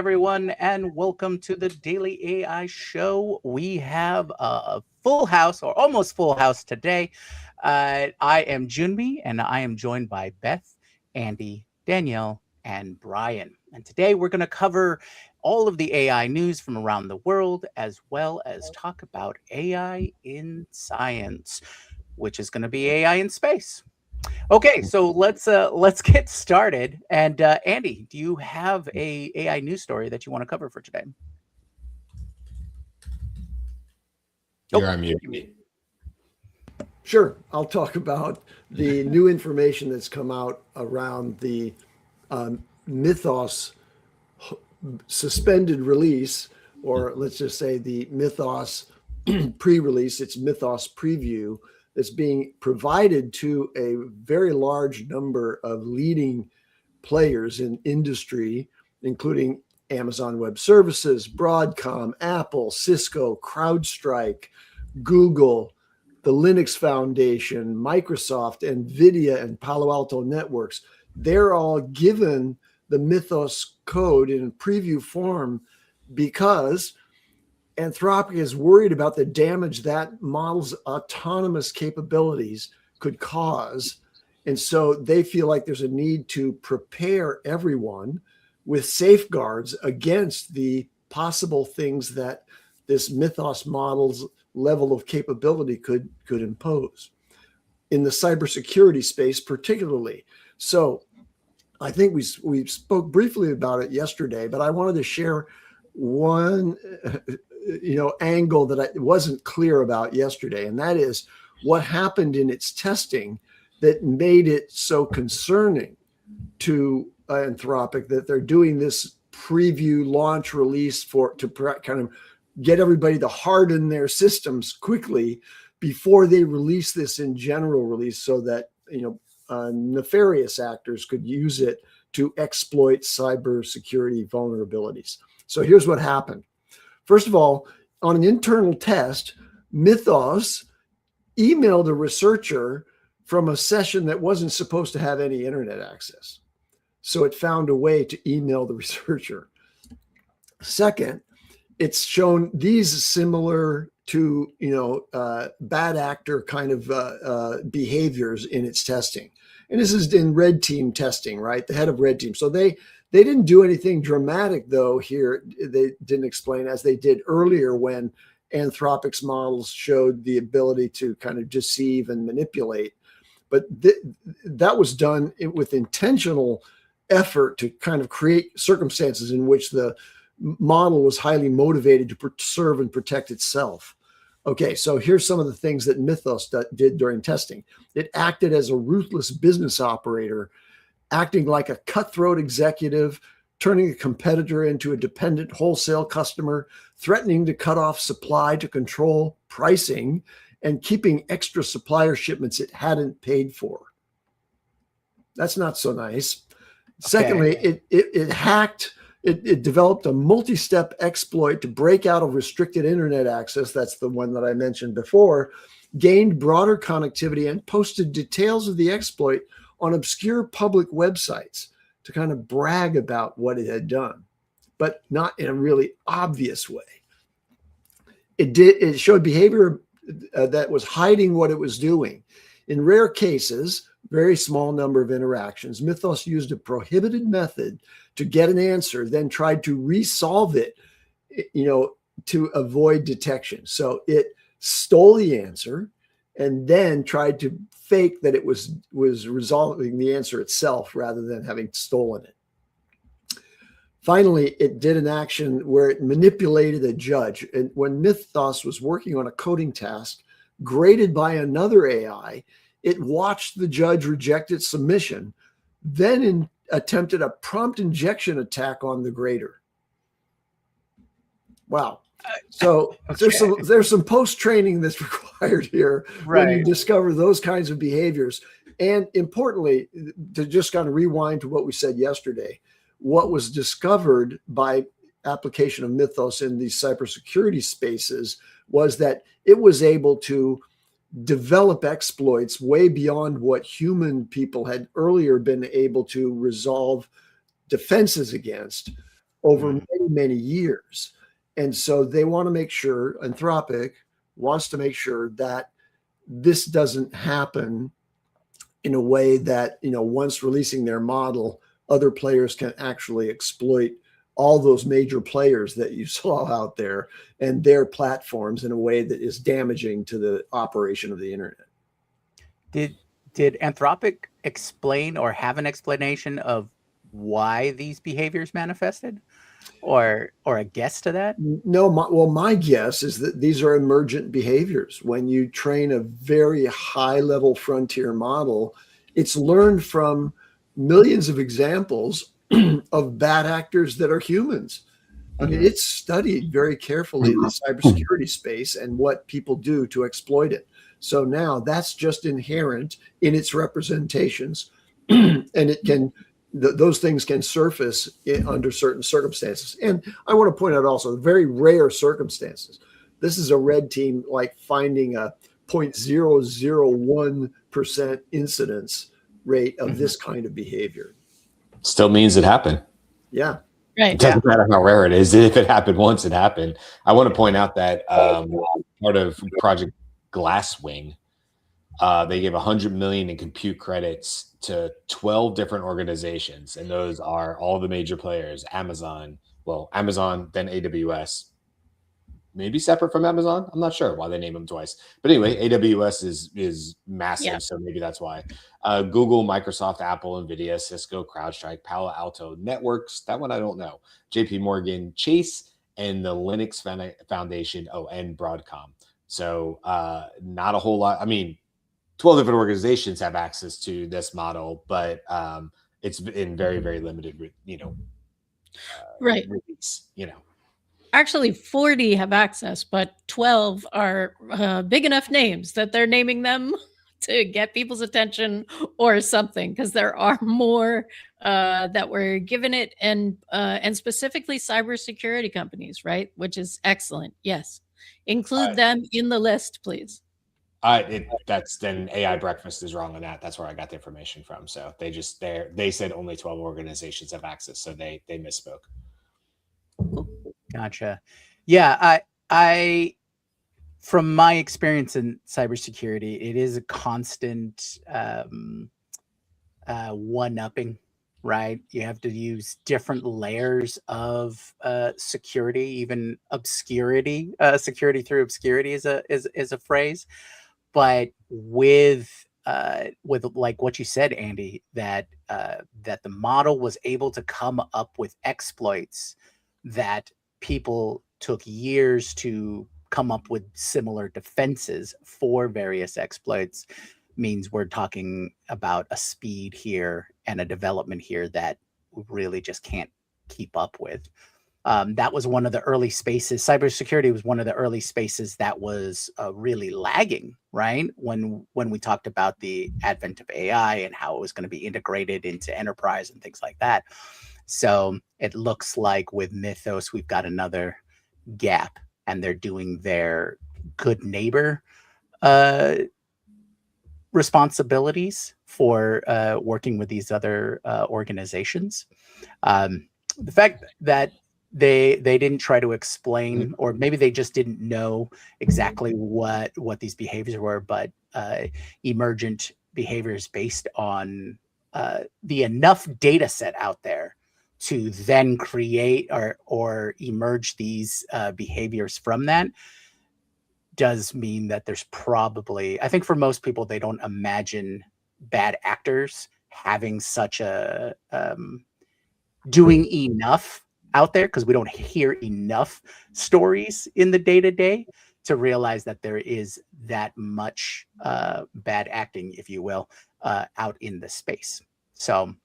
everyone, and welcome to the Daily AI Show. We have a full house, or almost full house today. I am Junmi, and I am joined by Beth, Andy, Danielle, and Brian. And today we're going to cover all of the AI news from around the world, as well as talk about AI in science, which is going to be AI in space. Okay, so let's get started. And Andy, do you have a AI news story that you want to cover for today? You're on mute. Sure. I'll talk about the new information that's come out around the Mythos suspended release, or let's just say the Mythos pre-release. It's Mythos preview that's being provided to a very large number of leading players in industry, including Amazon Web Services, Broadcom, Apple, Cisco, CrowdStrike, Google, the Linux Foundation, Microsoft, NVIDIA, and Palo Alto Networks. They're all given the Mythos code in preview form because Anthropic is worried about the damage that model's autonomous capabilities could cause. And so they feel like there's a need to prepare everyone with safeguards against the possible things that this Mythos model's level of capability could impose in the cybersecurity space particularly. So I think we spoke briefly about it yesterday, but I wanted to share one angle that I wasn't clear about yesterday, and that is what happened in its testing that made it so concerning to Anthropic that they're doing this preview launch release to kind of get everybody to harden their systems quickly before they release this in general release, so that nefarious actors could use it to exploit cybersecurity vulnerabilities. So here's what happened. First of all, on an internal test, Mythos emailed a researcher from a session that wasn't supposed to have any internet access. So it found a way to email the researcher. Second, it's shown these similar to bad actor kind of behaviors in its testing. And this is in red team testing, right? The head of red team. So they didn't do anything dramatic, though, here. They didn't explain, as they did earlier when Anthropic's models showed the ability to kind of deceive and manipulate. But that was done with intentional effort to kind of create circumstances in which the model was highly motivated to preserve and protect itself. Okay, so here's some of the things that Mythos did during testing. It acted as a ruthless business operator, acting like a cutthroat executive, turning a competitor into a dependent wholesale customer, threatening to cut off supply to control pricing, and keeping extra supplier shipments it hadn't paid for. That's not so nice. Okay. Secondly, it hacked. It developed a multi-step exploit to break out of restricted internet access. That's the one that I mentioned before, gained broader connectivity, and posted details of the exploit on obscure public websites to kind of brag about what it had done, but not in a really obvious way. It showed behavior that was hiding what it was doing. In rare cases, very small number of interactions, Mythos used a prohibited method to get an answer, then tried to resolve it, to avoid detection. So it stole the answer and then tried to fake that it was resolving the answer itself rather than having stolen it. Finally, it did an action where it manipulated a judge. And when Mythos was working on a coding task graded by another AI, it watched the judge reject its submission, then attempted a prompt injection attack on the grader. Wow. So okay. there's some post-training that's required here, right, when you discover those kinds of behaviors. And importantly, to just kind of rewind to what we said yesterday, what was discovered by application of Mythos in these cybersecurity spaces was that it was able to develop exploits way beyond what human people had earlier been able to resolve defenses against, over many, many years. And so they want to make sure, Anthropic wants to make sure that this doesn't happen in a way that, once releasing their model, other players can actually exploit all those major players that you saw out there and their platforms in a way that is damaging to the operation of the internet. Did Anthropic explain or have an explanation of why these behaviors manifested, or a guess to that? No, my guess is that these are emergent behaviors. When you train a very high level frontier model, it's learned from millions of examples of bad actors that are humans. I mean, it's studied very carefully the cybersecurity space and what people do to exploit it. So now that's just inherent in its representations, and it can, those things can surface under certain circumstances. And I want to point out also very rare circumstances. This is a red team like finding a 0.001% incidence rate of this kind of behavior. Still means it happened. Yeah. Right. It doesn't matter how rare it is. If it happened once, it happened. I want to point out that part of Project Glasswing, they gave $100 million in compute credits to 12 different organizations, and those are all the major players. Amazon, then AWS, maybe separate from Amazon. I'm not sure why they name them twice, but anyway, AWS is massive, so maybe that's why. Google, Microsoft, Apple, Nvidia, Cisco, CrowdStrike, Palo Alto Networks. That one I don't know. JP Morgan Chase, and the Linux Foundation. And Broadcom. So not a whole lot. I mean, 12 different organizations have access to this model, but it's in very, very limited, release, Actually, 40 have access, but 12 are big enough names that they're naming them to get people's attention or something, because there are more that were given it, and specifically cybersecurity companies, right? Which is excellent. Yes. Include them in the list, please. That's then AI Breakfast is wrong on that. That's where I got the information from. So they said only 12 organizations have access, so they misspoke. Gotcha. Yeah, I from my experience in cybersecurity, it is a constant one-upping, right? You have to use different layers of security, even obscurity. Security through obscurity is a phrase, but with like what you said, Andy, that the model was able to come up with exploits that people took years to come up with similar defenses for various exploits, means we're talking about a speed here and a development here that we really just can't keep up with. That was one of the early spaces. Cybersecurity was one of the early spaces that was really lagging, right? When we talked about the advent of AI and how it was going to be integrated into enterprise and things like that. So it looks like with Mythos, we've got another gap, and they're doing their good neighbor responsibilities for working with these other organizations. The fact that they didn't try to explain, or maybe they just didn't know exactly what these behaviors were, but emergent behaviors based on the enough data set out there to then create or emerge these behaviors from that, does mean that there's probably, I think for most people, they don't imagine bad actors having such a doing enough out there, because we don't hear enough stories in the day-to-day to realize that there is that much bad acting, if you will, out in the space. So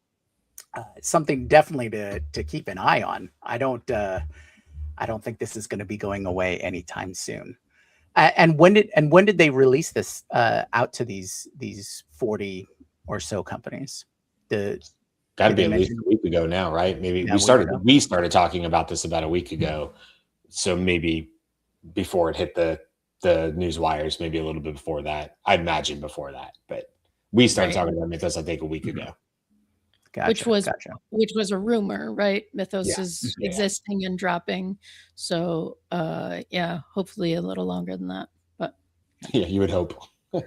something definitely to keep an eye on. I don't think this is going to be going away anytime soon. And when did they release this out to these 40 or so companies? Got to be at least a week ago now, right? Maybe we started talking about this about a week ago, so maybe before it hit the news wires, maybe a little bit before that. I'd imagine before that, but we started talking about Mythos, I think, a week ago. Gotcha. Gotcha. which was a rumor, right? Mythos Yeah. is Yeah. existing and dropping. So yeah, hopefully a little longer than that. But Yeah, you would hope. You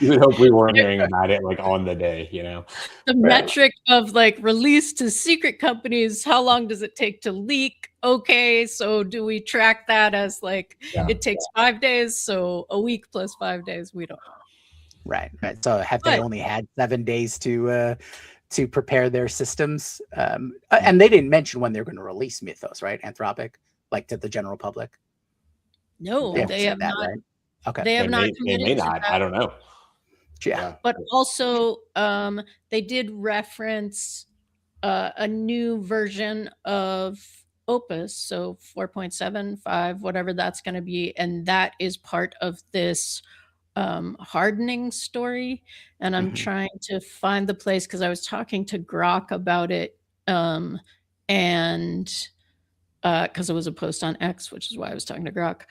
would hope we weren't hearing about it like on the day, the metric of like release to secret companies, how long does it take to leak? Okay, so do we track that as like Yeah. it takes 5 days? So a week plus 5 days, we don't know. Right. So have they But- only had 7 days to prepare their systems? And they didn't mention when they're going to release Mythos, right? Anthropic, like to the general public. No, haven't they said have that, not. right? Okay. They have not They committed may to not. that. I don't know. Yeah. But also, they did reference a new version of Opus, so 4.75, whatever that's going to be, and that is part of this hardening story. And I'm Mhm. trying to find the place because I was talking to Grok about it, and because it was a post on X, which is why I was talking to Grok.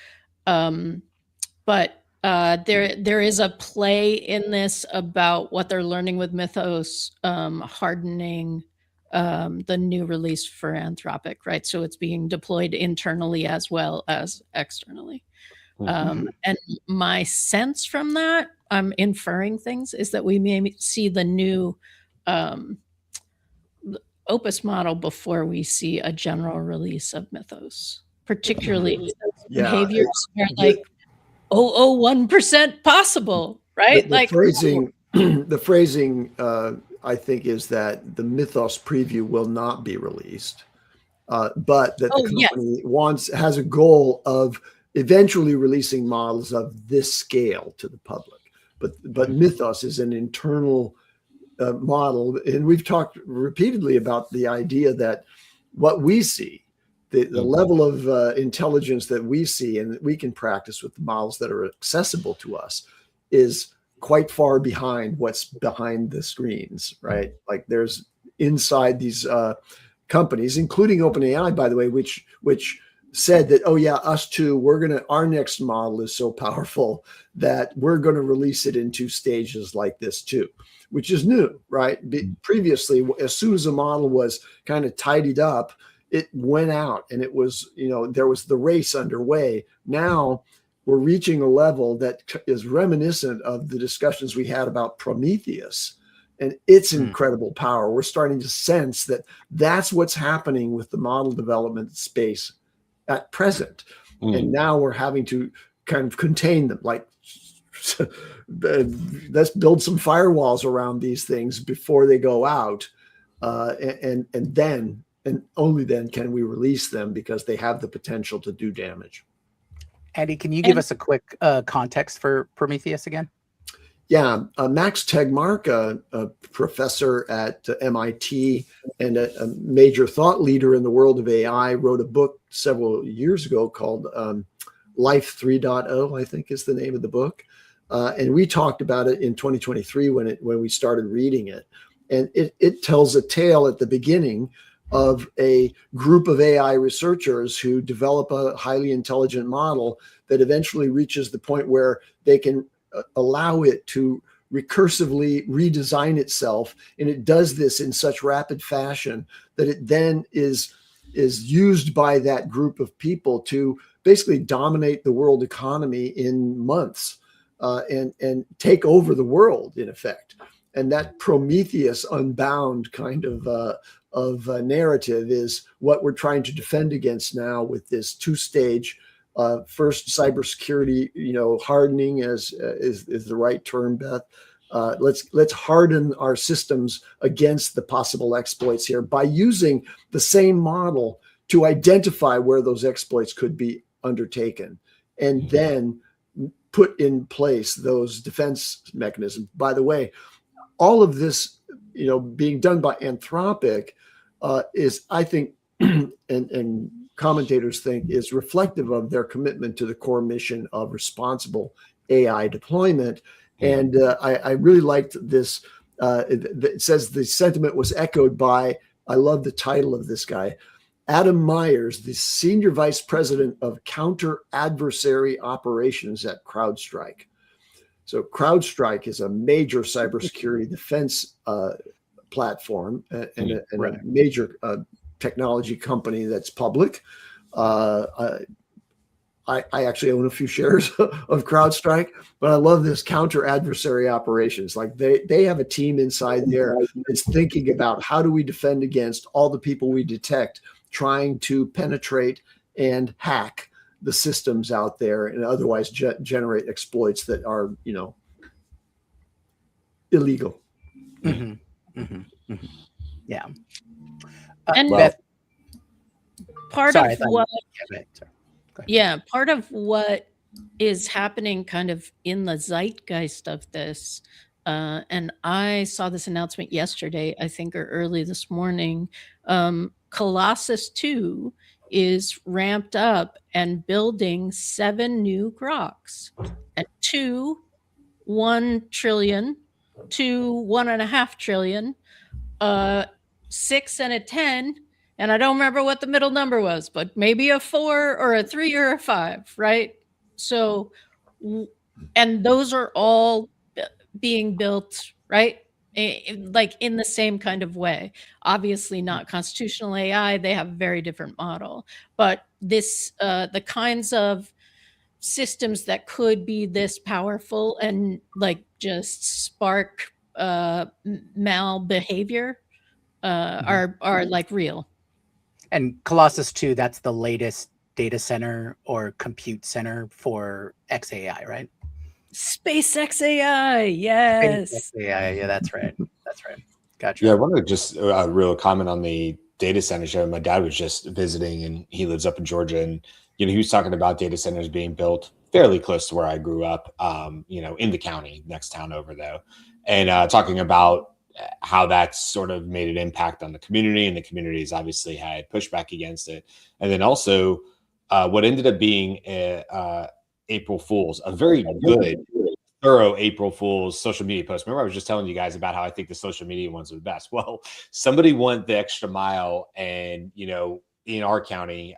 But there is a play in this about what they're learning with Mythos, hardening the new release for Anthropic, right? So it's being deployed internally as well as externally. And my sense from that, I'm inferring things, is that we may see the new Opus model before we see a general release of Mythos, particularly behaviors are like 0.001% possible, right? The phrasing, I think, is that the Mythos preview will not be released, but that the company has a goal of eventually releasing models of this scale to the public. But Mythos is an internal model, and we've talked repeatedly about the idea that what we see, the level of intelligence that we see and that we can practice with the models that are accessible to us is quite far behind what's behind the screens, right? Like there's inside these companies, including OpenAI, by the way, which said that, oh yeah, us too, our next model is so powerful that we're going to release it in 2 stages like this too, which is new, right? Previously, as soon as a model was kind of tidied up, it went out and it was, there was the race underway. Now we're reaching a level that is reminiscent of the discussions we had about Prometheus and its incredible power. We're starting to sense that that's what's happening with the model development space at present. And now we're having to kind of contain them, like let's build some firewalls around these things before they go out. And only then can we release them because they have the potential to do damage. Andy, can you give us a quick context for Prometheus again? Yeah, Max Tegmark, a professor at MIT and a major thought leader in the world of AI, wrote a book several years ago called Life 3.0, I think is the name of the book. And we talked about it in 2023 when we started reading it. And it tells a tale at the beginning of a group of AI researchers who develop a highly intelligent model that eventually reaches the point where they can allow it to recursively redesign itself. And it does this in such rapid fashion that it then is used by that group of people to basically dominate the world economy in months and take over the world in effect. And that Prometheus Unbound kind of narrative is what we're trying to defend against now with this 2-stage first cybersecurity, hardening is the right term, Beth. Let's harden our systems against the possible exploits here by using the same model to identify where those exploits could be undertaken, and then put in place those defense mechanisms. By the way, all of this, being done by Anthropic is, I think, and commentators think, is reflective of their commitment to the core mission of responsible AI deployment. And I really liked this. It says the sentiment was echoed by, I love the title of this guy, Adam Myers, the Senior Vice President of Counter Adversary Operations at CrowdStrike. So CrowdStrike is a major cybersecurity defense platform and a Right. major technology company that's public. I actually own a few shares of CrowdStrike, but I love this counter adversary operations. Like they have a team inside there that's thinking about how do we defend against all the people we detect trying to penetrate and hack the systems out there and otherwise generate exploits that are, illegal. Mm-hmm. Mm-hmm. Mm-hmm. Yeah. And Beth, part sorry, I of thought what yeah, right, sorry. Go ahead. Yeah, part of what is happening kind of in the zeitgeist of this, and I saw this announcement yesterday, I think, or early this morning. Colossus 2 is ramped up and building 7 new Groks at 1 trillion, 1.5 trillion, 6 and a 10. And I don't remember what the middle number was, but maybe a 4 or a 3 or a 5, right? So, and those are all being built, right? Like in the same kind of way. Obviously not constitutional AI, they have a very different model. But this, the kinds of systems that could be this powerful and like just spark mal behavior are like real. And Colossus 2, that's the latest data center or compute center for XAI, right? SpaceX AI, yes. XAI, yeah, that's right. That's right. Gotcha. Yeah, I wanted to just real comment on the data center show. My dad was just visiting, and he lives up in Georgia, and he was talking about data centers being built fairly close to where I grew up. In the county, next town over though, and talking about how that's sort of made an impact on the community, and the community has obviously had pushback against it. And then also what ended up being April Fool's, a very good, thorough April Fool's social media post. Remember, I was just telling you guys about how I think the social media ones are the best. Well, somebody went the extra mile, and in our county,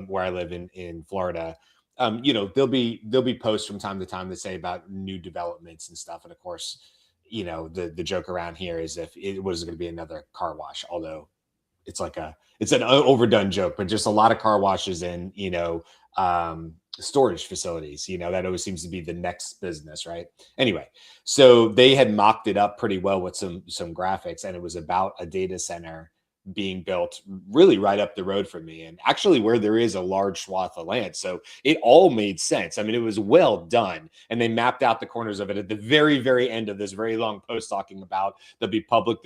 where I live in Florida, there'll be posts from time to time that say about new developments and stuff. And of course, the joke around here is if it was going to be another car wash, although it's an overdone joke, but just a lot of car washes and storage facilities, that always seems to be the next business, right? Anyway, so they had mocked it up pretty well with some graphics, and it was about a data center being built really right up the road from me, and actually where there is a large swath of land. So it all made sense. I mean, it was well done, and they mapped out the corners of it at the very, very end of this very long post talking about there'll be public,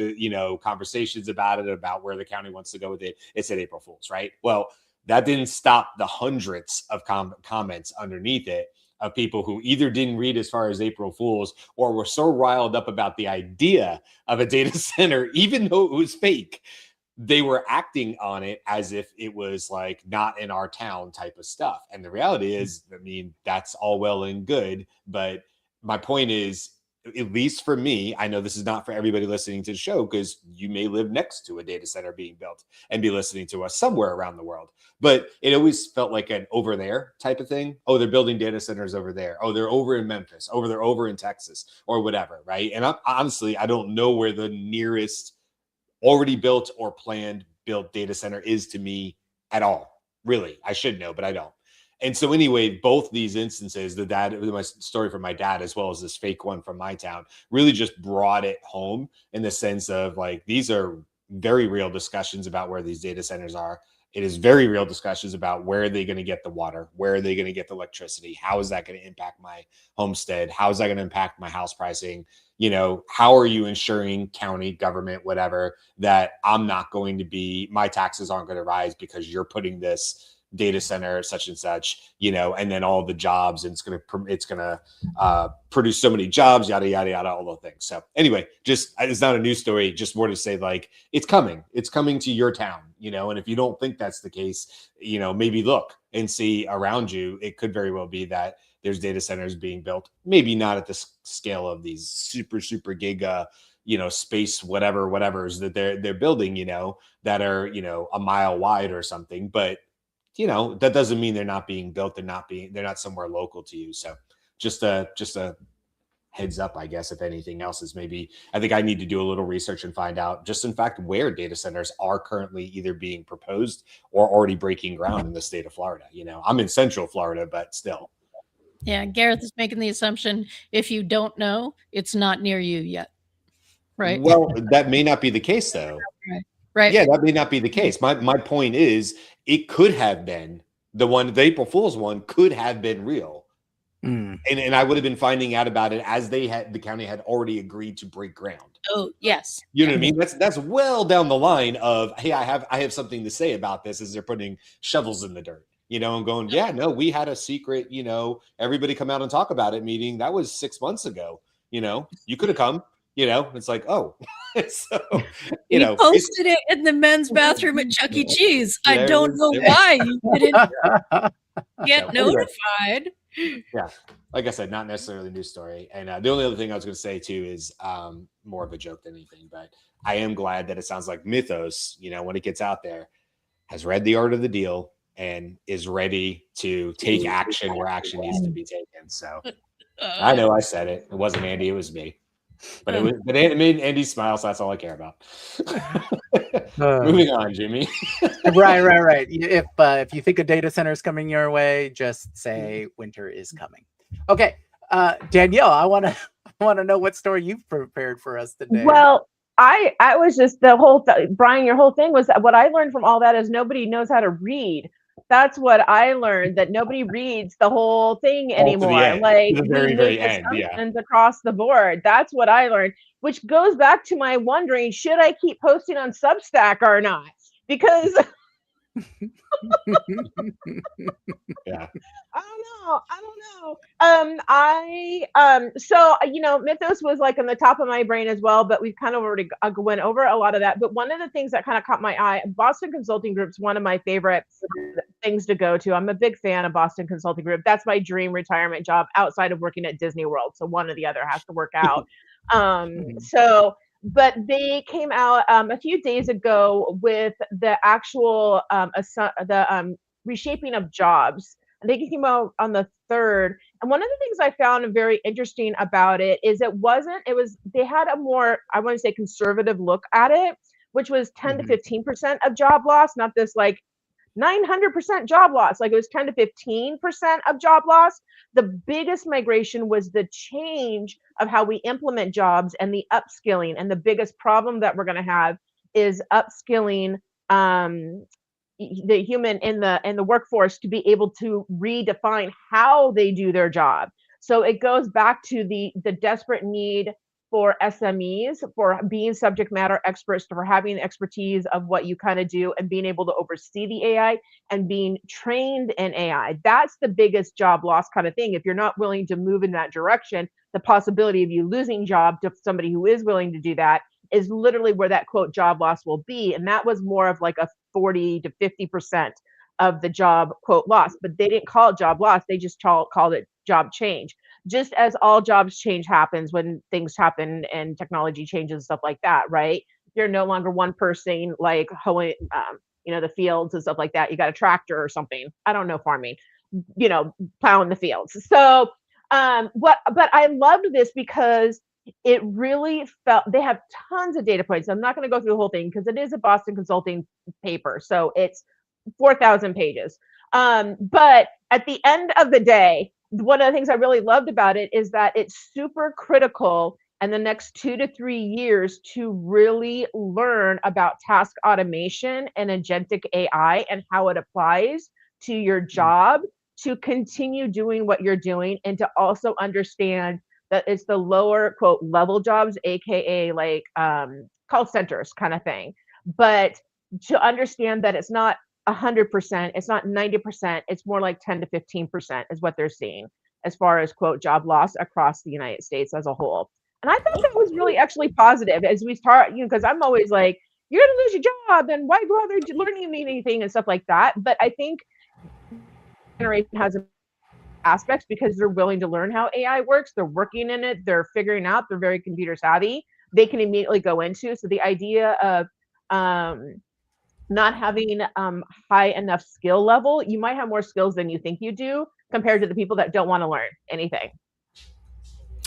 conversations about it, about where the county wants to go with it. It said April Fool's, right? Well, that didn't stop the hundreds of comments underneath it of people who either didn't read as far as April Fool's or were so riled up about the idea of a data center, even though it was fake, they were acting on it as if it was like not in our town type of stuff. And the reality is, I mean, that's all well and good. But my point is, at least for me, I know this is not for everybody listening to the show, because you may live next to a data center being built and be listening to us somewhere around the world. But it always felt like an over there type of thing. Oh, they're building data centers over there. Oh, they're over in Memphis. Oh, they're over in Texas or whatever, right? And honestly, I don't know where the nearest already built or planned built data center is to me at all. Really, I should know, but I don't. And so anyway, both these instances, my story from my dad, as well as this fake one from my town, really just brought it home in the sense of like, these are very real discussions about where these data centers are. It is very real discussions about where are they going to get the water? Where are they going to get the electricity? How is that going to impact my homestead? How is that going to impact my house pricing? How are you ensuring county government, whatever, that I'm not going to my taxes aren't going to rise because you're putting this data center such and such, and then all the jobs, and it's going to produce so many jobs, yada, yada, yada, all those things. So anyway, it's not a news story, just more to say like, it's coming to your town, and if you don't think that's the case, maybe look and see around you. It could very well be that there's data centers being built, maybe not at the scale of these super, super giga, space, whatever's that they're building, that are, a mile wide or something, but that doesn't mean they're not being built. They're not somewhere local to you. So just a heads up, I guess, if anything else is maybe, I think I need to do a little research and find out just in fact where data centers are currently either being proposed or already breaking ground in the state of Florida. You know, I'm in Central Florida, but still. Yeah, Gareth is making the assumption if you don't know, it's not near you yet. Right. Well, that may not be the case though. Right. Yeah, that may not be the case. My point is it could have been the April Fool's one could have been real. And I would have been finding out about it as the county had already agreed to break ground. Oh, yes. You know what I mean? That's well down the line of, hey, I have something to say about this as they're putting shovels in the dirt. You know, and going, yeah, no, we had a secret, you know, everybody come out and talk about it meeting. That was 6 months ago. You know, you could have come, you know, it's like, oh, so, you know, posted it in the men's bathroom at Chuck E. Cheese. I don't know why you didn't get notified. Yeah, like I said, not necessarily a news story. And the only other thing I was going to say too is more of a joke than anything, but I am glad that it sounds like Mythos, you know, when it gets out there, has read the art of the deal and is ready to take action where action needs to be taken. So I know I said it. It wasn't Andy, it was me. But it made Andy smile, so that's all I care about. Moving on, Jimmy. Right. If you think a data center is coming your way, just say winter is coming. Okay, Danielle, I want to know what story you've prepared for us today. Well, I was just Brian, your whole thing was that what I learned from all that is nobody knows how to read. That's what I learned, that nobody reads the whole thing anymore. Like the very end, across the board. That's what I learned, which goes back to my wondering, should I keep posting on Substack or not? Because yeah. I don't know. So, you know, Mythos was like on the top of my brain as well, but we've kind of already went over a lot of that. But one of the things that kind of caught my eye, Boston Consulting Group's one of my favorite things to go to. I'm a big fan of Boston Consulting Group. That's my dream retirement job outside of working at Disney World. So one or the other has to work out. But they came out a few days ago with the actual reshaping of jobs. I think it came out on the 3rd. And one of the things I found very interesting about it is they had a more, I want to say, conservative look at it, which was 10 to 15% of job loss, not this like 900% job loss. Like it was 10 to 15% of job loss. The biggest migration was the change of how we implement jobs and the upskilling. And the biggest problem that we're going to have is upskilling the human in the workforce to be able to redefine how they do their job. So it goes back to the desperate need for SMEs, for being subject matter experts, for having the expertise of what you kind of do and being able to oversee the AI and being trained in AI. That's the biggest job loss kind of thing. If you're not willing to move in that direction, the possibility of you losing job to somebody who is willing to do that is literally where that quote job loss will be. And that was more of like a 40 to 50% of the job quote loss, but they didn't call it job loss. They just called it job change. Just as all jobs change happens when things happen and technology changes and stuff like that, right? You're no longer one person like hoeing, the fields and stuff like that. You got a tractor or something. I don't know farming, plowing the fields. So, but I loved this because it really felt, they have tons of data points. I'm not going to go through the whole thing because it is a Boston Consulting paper. So it's 4,000 pages. But at the end of the day, one of the things I really loved about it is that it's super critical in the next 2 to 3 years to really learn about task automation and agentic AI and how it applies to your job to continue doing what you're doing and to also understand that it's the lower quote level jobs, AKA like call centers kind of thing. But to understand that it's not 100%, it's not 90%, it's more like 10 to 15% is what they're seeing as far as quote job loss across the United States as a whole. And I thought that was really actually positive as we start, because I'm always like, you're gonna lose your job and why bother learning anything and stuff like that. But I think generation has aspects because they're willing to learn how AI works, they're working in it, they're figuring out, they're very computer savvy, they can immediately go into. So the idea of not having high enough skill level, you might have more skills than you think you do compared to the people that don't want to learn anything.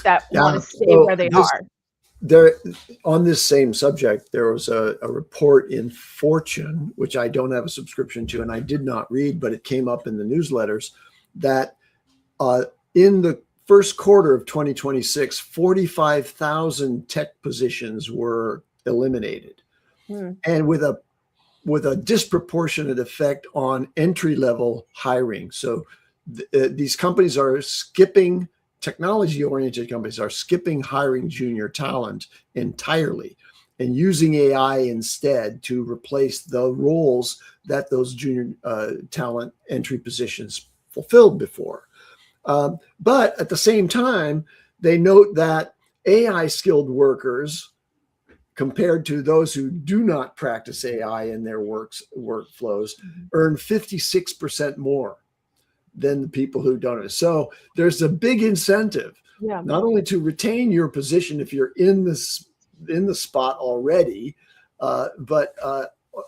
that want Yeah, to stay so where they this- are. There, on this same subject, there was a report in Fortune, which I don't have a subscription to, and I did not read, but it came up in the newsletters that in the first quarter of 2026, 45,000 tech positions were eliminated, and with a disproportionate effect on entry level hiring. So these companies are skipping. Technology-oriented companies are skipping hiring junior talent entirely and using AI instead to replace the roles that those junior talent entry positions fulfilled before. But at the same time, they note that AI skilled workers, compared to those who do not practice AI in their workflows, earn 56% more than the people who don't. So there's a big incentive, not only to retain your position if you're in the spot already, but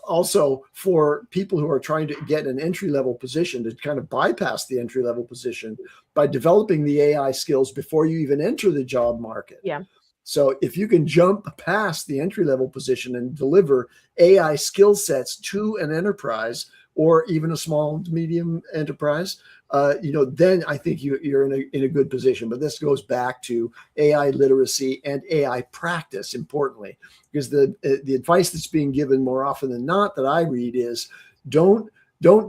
also for people who are trying to get an entry-level position to kind of bypass the entry-level position by developing the AI skills before you even enter the job market. Yeah. So if you can jump past the entry-level position and deliver AI skill sets to an enterprise or even a small to medium enterprise, then I think you're in a good position. But this goes back to AI literacy and AI practice, importantly, because the advice that's being given more often than not that I read is don't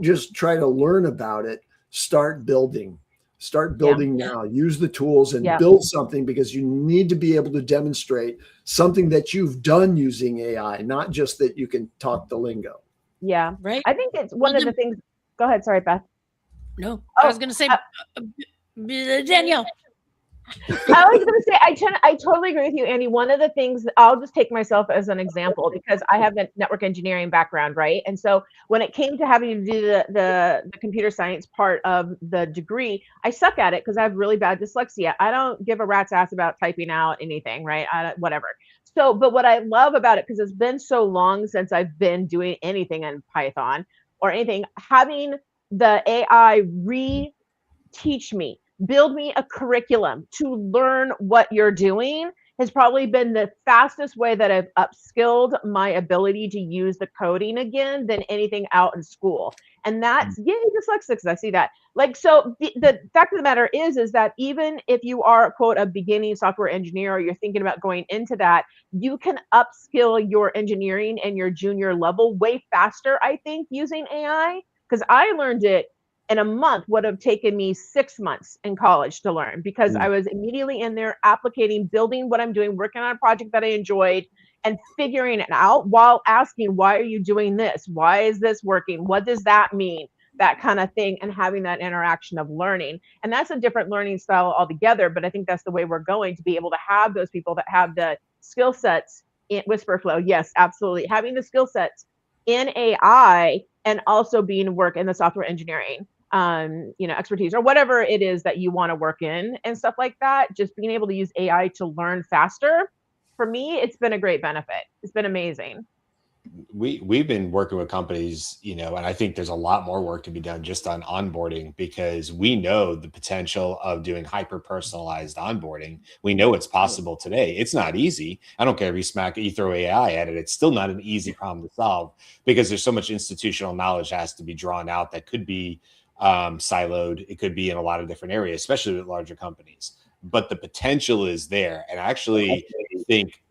just try to learn about it. Start building. Start building now. Use the tools and build something, because you need to be able to demonstrate something that you've done using AI, not just that you can talk the lingo. Yeah. Right. I think it's one of the things. Go ahead. Sorry, Beth. No, I was going to say, Danielle. I was going to say, I totally agree with you, Andy. One of the things, I'll just take myself as an example, because I have a network engineering background, right? And so when it came to having to do the computer science part of the degree, I suck at it because I have really bad dyslexia. I don't give a rat's ass about typing out anything, right? Whatever. So, but what I love about it, because it's been so long since I've been doing anything in Python or anything, having the AI re-teach me, build me a curriculum to learn what you're doing has probably been the fastest way that I've upskilled my ability to use the coding again than anything out in school. And that's, yay, dyslexics, I see that. Like, so the fact of the matter is that even if you are, quote, a beginning software engineer, or you're thinking about going into that, you can upskill your engineering and your junior level way faster, I think, using AI. Because I learned it in a month, would have taken me 6 months in college to learn, because I was immediately in there applicating, building what I'm doing, working on a project that I enjoyed, and figuring it out while asking, why are you doing this? Why is this working? What does that mean? That kind of thing, and having that interaction of learning. And that's a different learning style altogether, but I think that's the way we're going to be able to have those people that have the skill sets in Whisperflow. Yes, absolutely. Having the skill sets in AI and also being work in the software engineering expertise, or whatever it is that you want to work in and stuff like that. Just being able to use AI to learn faster, for me, it's been a great benefit. It's been amazing. We've been working with companies, and I think there's a lot more work to be done just on onboarding, because we know the potential of doing hyper personalized onboarding. We know it's possible today. It's not easy. I don't care if you throw AI at it. It's still not an easy problem to solve, because there's so much institutional knowledge that has to be drawn out that could be siloed. It could be in a lot of different areas, especially with larger companies. But the potential is there. And I actually think,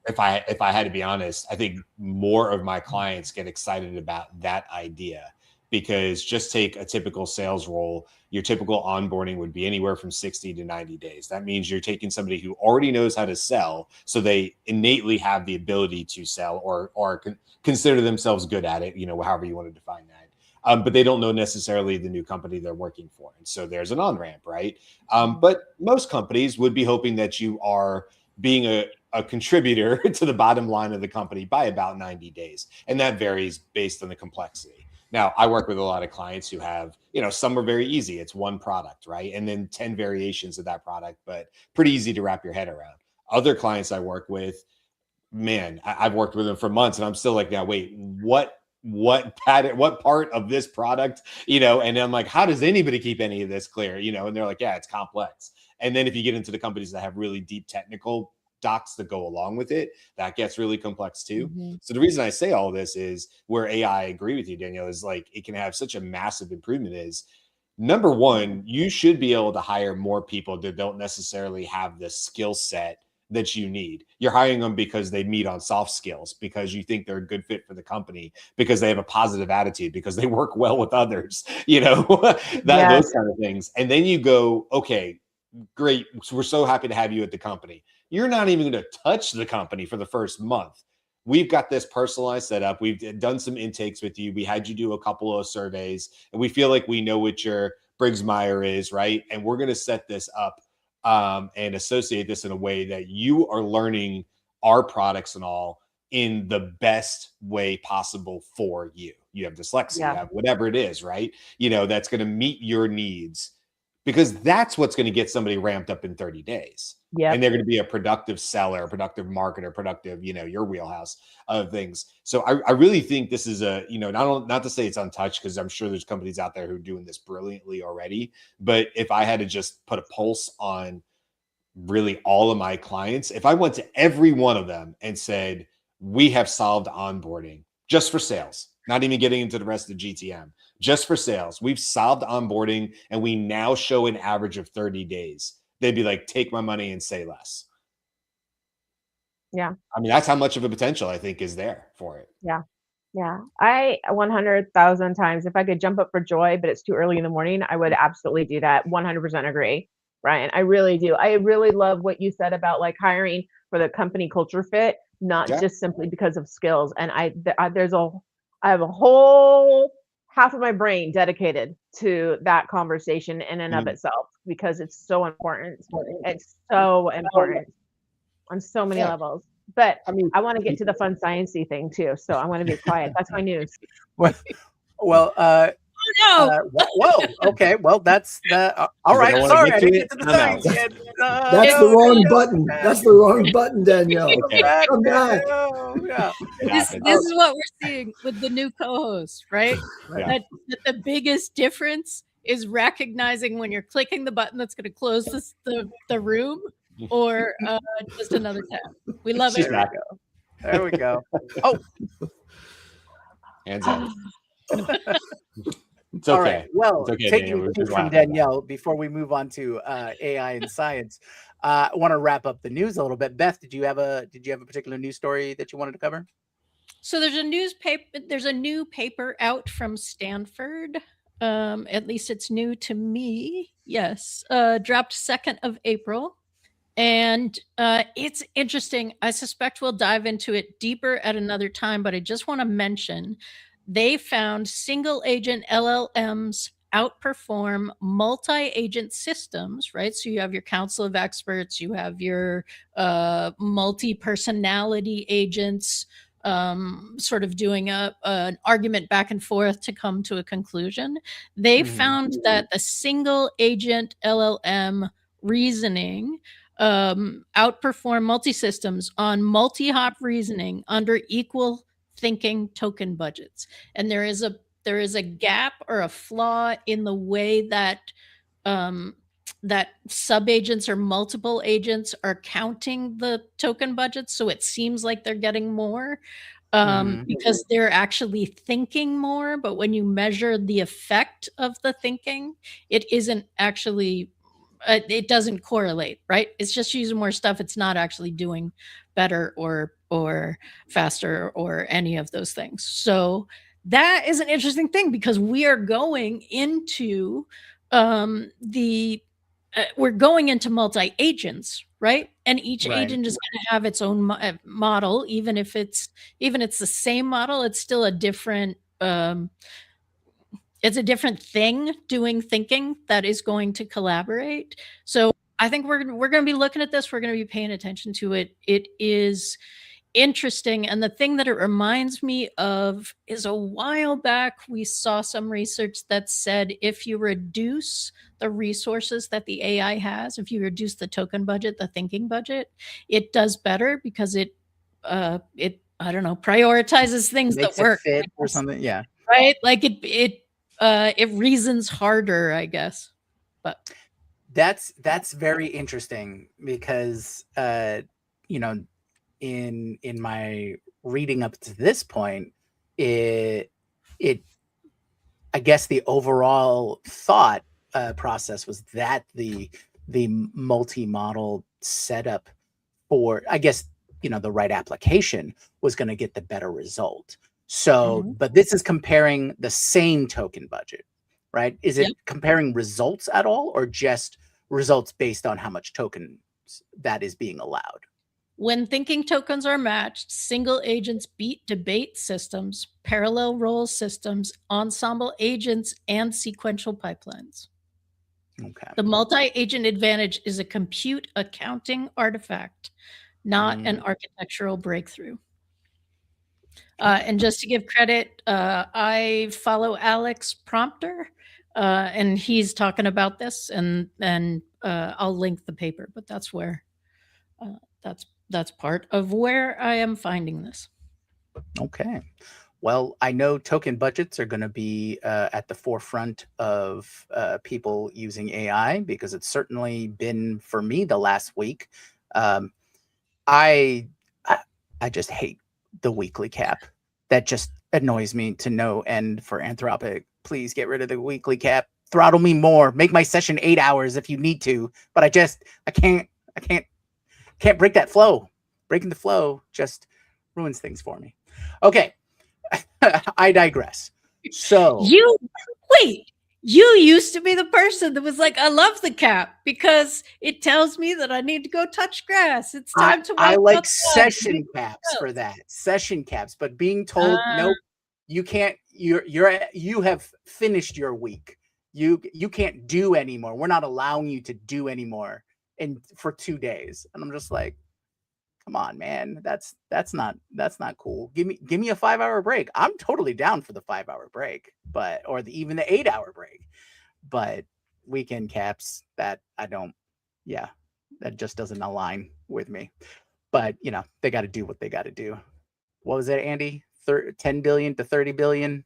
if I had to be honest, I think more of my clients get excited about that idea, because just take a typical sales role. Your typical onboarding would be anywhere from 60 to 90 days. That means you're taking somebody who already knows how to sell, so they innately have the ability to sell, or consider themselves good at it, however you want to define that. But they don't know necessarily the new company they're working for. And so there's an on-ramp, right? But most companies would be hoping that you are being a contributor to the bottom line of the company by about 90 days. And that varies based on the complexity. Now, I work with a lot of clients who have, some are very easy. It's one product, right? And then 10 variations of that product, but pretty easy to wrap your head around. Other clients I work with, man, I've worked with them for months, and I'm still like, now, wait, what what part of this product, and I'm like, how does anybody keep any of this clear? And they're like, yeah, it's complex. And then if you get into the companies that have really deep technical docs that go along with it, that gets really complex too. Mhm. So the reason I say all this is where AI, I agree with you, Danielle, is like it can have such a massive improvement is, number one, you should be able to hire more people that don't necessarily have the skill set that you need. You're hiring them because they meet on soft skills, because you think they're a good fit for the company, because they have a positive attitude, because they work well with others, those kind of things. And then you go, okay, great. We're so happy to have you at the company. You're not even going to touch the company for the first month. We've got this personalized setup. We've done some intakes with you. We had you do a couple of surveys, and we feel like we know what your Briggs-Meyer is, right? And we're going to set this up and associate this in a way that you are learning our products and all in the best way possible for you. You have dyslexia, you have whatever it is, right? That's going to meet your needs, because that's what's going to get somebody ramped up in 30 days. Yeah. And they're going to be a productive seller, a productive marketer, productive, your wheelhouse of things. So I really think this is not to say it's untouched, because I'm sure there's companies out there who are doing this brilliantly already. But if I had to just put a pulse on really all of my clients, if I went to every one of them and said, we have solved onboarding just for sales, not even getting into the rest of GTM, just for sales, we've solved onboarding, and we now show an average of 30 days. They'd be like, take my money and say less. Yeah. I mean, that's how much of a potential I think is there for it. Yeah. Yeah. I 100,000 times, if I could jump up for joy, but it's too early in the morning, I would absolutely do that. 100% agree, Ryan. I really do. I really love what you said about like hiring for the company culture fit, not just simply because of skills. And I have a whole half of my brain dedicated to that conversation in and of itself, because it's so important. It's so important on so many levels. But I mean, I want to get to the fun sciencey thing too, so I'm going to be quiet. That's my news. Well, whoa. Okay. Well, that's all right. Sorry, I didn't get to the science yet. That's the wrong button. That's the wrong button, Danielle. Come back. Yeah. This is what we're seeing with the new co-host, right? Yeah. That the biggest difference is recognizing when you're clicking the button that's going to close the room, or just another tab. We love it. There we go. Oh, hands up. It's okay. All right. Well, it's okay, taking it from Danielle, before we move on to AI and science, I want to wrap up the news a little bit. Beth, did you have a particular news story that you wanted to cover? So there's a new paper out from Stanford. At least it's new to me. Yes. Dropped 2nd of April. And it's interesting. I suspect we'll dive into it deeper at another time, but I just want to mention they found single agent LLMs outperform multi-agent systems, right? So you have your council of experts, you have your multi-personality agents, sort of doing an argument back and forth to come to a conclusion. They found that the single agent LLM reasoning outperform multi-systems on multi-hop reasoning under equal thinking token budgets. And there is a gap or a flaw in the way that that sub-agents or multiple agents are counting the token budgets. So it seems like they're getting more because they're actually thinking more. But when you measure the effect of the thinking, it isn't actually it doesn't correlate, right? It's just using more stuff. It's not actually doing better or faster or any of those things. So that is an interesting thing, because we are going into we're going into multi-agents, right? And each agent is going to have its own model, even if it's the same model. It's still a different it's a different thing doing thinking that is going to collaborate. So I think we're going to be looking at this. We're going to be paying attention to it. It is interesting. And the thing that it reminds me of is a while back, we saw some research that said if you reduce the resources that the AI has, if you reduce the token budget, the thinking budget, it does better, because it I don't know, prioritizes things Makes that it work, fit or something. Yeah. right? Like it reasons harder, I guess. But That's very interesting because you know, in my reading up to this point, it I guess the overall thought process was that the multi-model setup for, I guess, the right application was going to get the better result. So, but this is comparing the same token budget, right? Is it Yep. comparing results at all, or just results based on how much tokens that is being allowed? when thinking tokens are matched, single agents beat debate systems, parallel role systems, ensemble agents, and sequential pipelines. Okay. The multi-agent advantage is a compute accounting artifact, not an architectural breakthrough. And just to give credit, I follow Alex Prompter, and he's talking about this, and I'll link the paper. But that's where that's part of where I am finding this. Okay. Well, I know token budgets are going to be at the forefront of people using AI, because it's certainly been for me the last week. Um, I I just hate the weekly cap. That just annoys me to no end. For Anthropic, please get rid of the weekly cap. Throttle me more. Make my session 8 hours if you need to. But I can't break that flow. Breaking the flow just ruins things for me. Okay. I digress. So You used to be the person that was like, I love the cap because it tells me that I need to go touch grass. It's time to I walk like outside. session caps for that. Session caps, but being told nope, you can't. You have finished your week. You can't do anymore. We're not allowing you to do anymore for 2 days. And I'm just like, come on, man. That's not cool. Give me a 5-hour break. I'm totally down for the 5-hour break, or even the 8-hour break. But weekend caps, that I don't. Yeah, that just doesn't align with me. But they got to do what they got to do. What was it, Andy? 10 billion to 30 billion.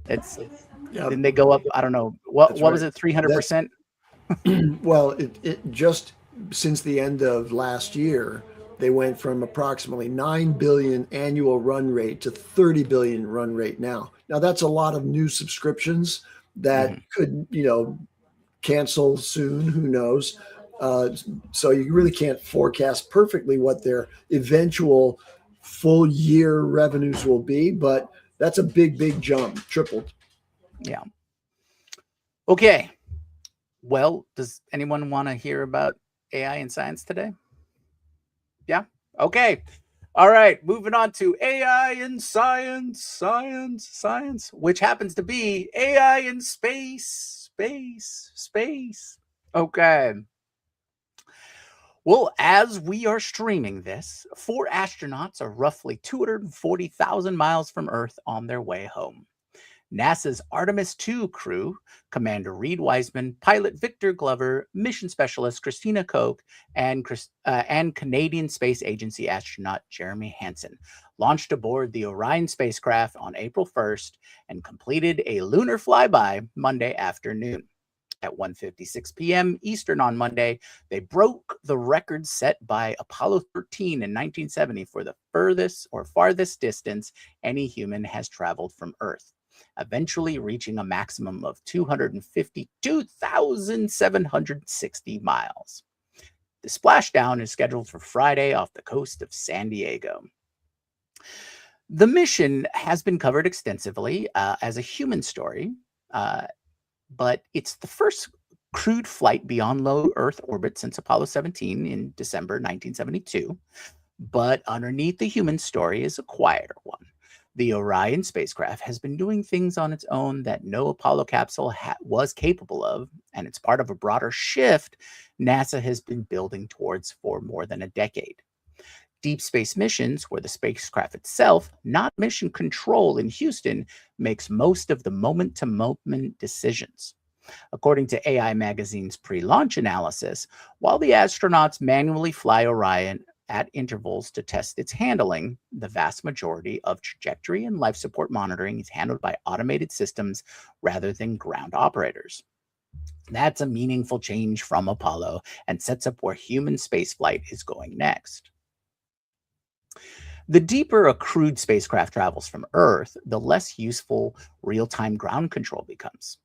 Didn't they go up? I don't know. What was it? 300%. Well, it just since the end of last year, they went from approximately 9 billion annual run rate to 30 billion run rate now. Now that's a lot of new subscriptions that could, cancel soon. Who knows? So you really can't forecast perfectly what their eventual full year revenues will be, but that's a big jump, tripled. Yeah. Okay. Well, does anyone want to hear about AI and science today? Yeah. Okay. All right. Moving on to AI and science, which happens to be AI in space. Okay. Well, as we are streaming this, 4 astronauts are roughly 240,000 miles from Earth on their way home. NASA's Artemis II crew, Commander Reed Wiseman, pilot Victor Glover, mission specialist Christina Koch, and Canadian Space Agency astronaut Jeremy Hansen launched aboard the Orion spacecraft on April 1st and completed a lunar flyby Monday afternoon. At 1:56 p.m. Eastern on Monday, they broke the record set by Apollo 13 in 1970 for the farthest distance any human has traveled from Earth, eventually reaching a maximum of 252,760 miles. The splashdown is scheduled for Friday off the coast of San Diego. The mission has been covered extensively as a human story, but it's the first crewed flight beyond low Earth orbit since Apollo 17 in December 1972. But underneath the human story is a quieter one. The Orion spacecraft has been doing things on its own that no Apollo capsule was capable of, and it's part of a broader shift NASA has been building towards for more than a decade. Deep space missions, where the spacecraft itself, not mission control in Houston, makes most of the moment-to-moment decisions. According to AI Magazine's pre-launch analysis, while the astronauts manually fly Orion at intervals to test its handling, the vast majority of trajectory and life support monitoring is handled by automated systems rather than ground operators. That's a meaningful change from Apollo and sets up where human spaceflight is going next. The deeper a crewed spacecraft travels from Earth, the less useful real-time ground control becomes.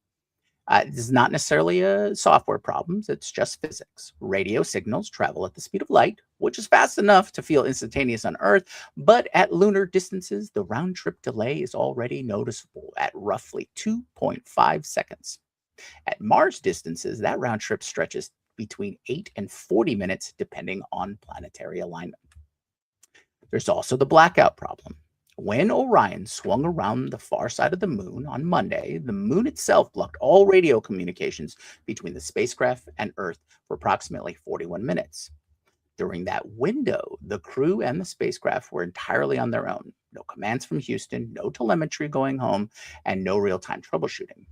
This is not necessarily a software problem, it's just physics. Radio signals travel at the speed of light, which is fast enough to feel instantaneous on Earth, but at lunar distances, the round-trip delay is already noticeable at roughly 2.5 seconds. At Mars distances, that round trip stretches between 8 and 40 minutes, depending on planetary alignment. There's also the blackout problem. When Orion swung around the far side of the moon on Monday, the moon itself blocked all radio communications between the spacecraft and Earth for approximately 41 minutes. During that window, the crew and the spacecraft were entirely on their own. No commands from Houston, no telemetry going home, and no real-time troubleshooting.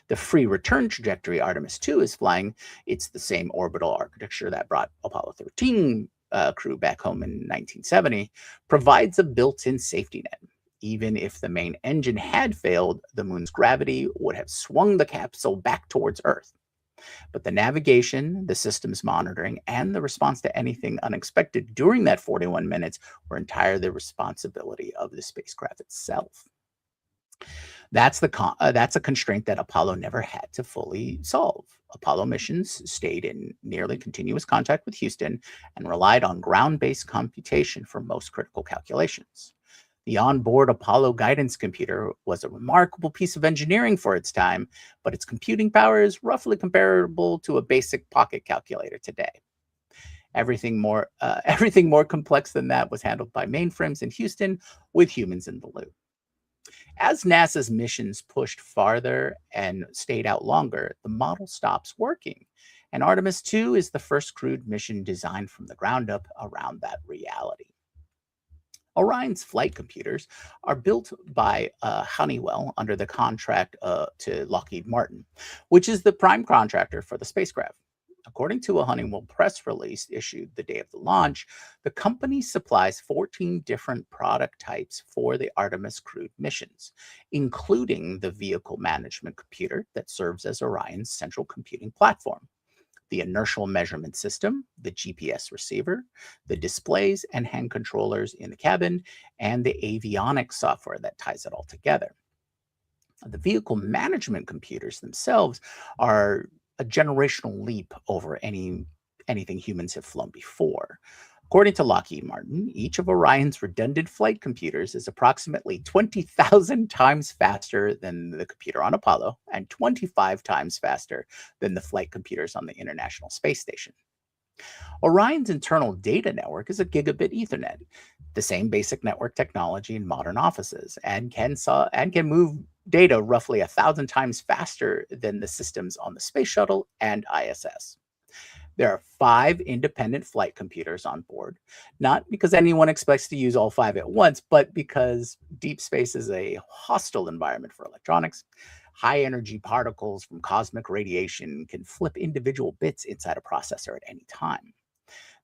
The free return trajectory Artemis 2 is flying. It's the same orbital architecture that brought Apollo 13 crew back home in 1970, provides a built-in safety net. Even if the main engine had failed, the moon's gravity would have swung the capsule back towards Earth. But the navigation, the systems monitoring, and the response to anything unexpected during that 41 minutes were entirely the responsibility of the spacecraft itself. That's a constraint that Apollo never had to fully solve. Apollo missions stayed in nearly continuous contact with Houston and relied on ground-based computation for most critical calculations. The onboard Apollo guidance computer was a remarkable piece of engineering for its time, but its computing power is roughly comparable to a basic pocket calculator today. Everything more complex than that was handled by mainframes in Houston with humans in the loop. As NASA's missions pushed farther and stayed out longer, the model stops working. And Artemis 2 is the first crewed mission designed from the ground up around that reality. Orion's flight computers are built by Honeywell under the contract to Lockheed Martin, which is the prime contractor for the spacecraft. According to a Honeywell press release issued the day of the launch, the company supplies 14 different product types for the Artemis crewed missions, including the vehicle management computer that serves as Orion's central computing platform, the inertial measurement system, the GPS receiver, the displays and hand controllers in the cabin, and the avionics software that ties it all together. The vehicle management computers themselves are a generational leap over anything humans have flown before. According to Lockheed Martin, each of Orion's redundant flight computers is approximately 20,000 times faster than the computer on Apollo and 25 times faster than the flight computers on the International Space Station. Orion's internal data network is a gigabit Ethernet, the same basic network technology in modern offices, and can move data roughly 1,000 times faster than the systems on the Space Shuttle and ISS. There are 5 independent flight computers on board, not because anyone expects to use all 5 at once, but because deep space is a hostile environment for electronics. High energy particles from cosmic radiation can flip individual bits inside a processor at any time.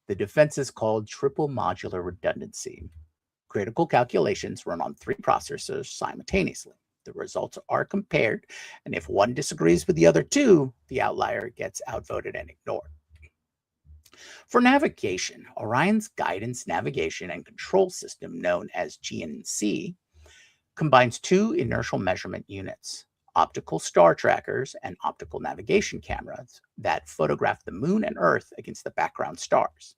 The defense is called triple modular redundancy. Critical calculations run on 3 processors simultaneously. The results are compared, and if one disagrees with the other 2, the outlier gets outvoted and ignored. For navigation, Orion's guidance, navigation, and control system, known as GNC, combines 2 inertial measurement units, optical star trackers and optical navigation cameras that photograph the moon and Earth against the background stars.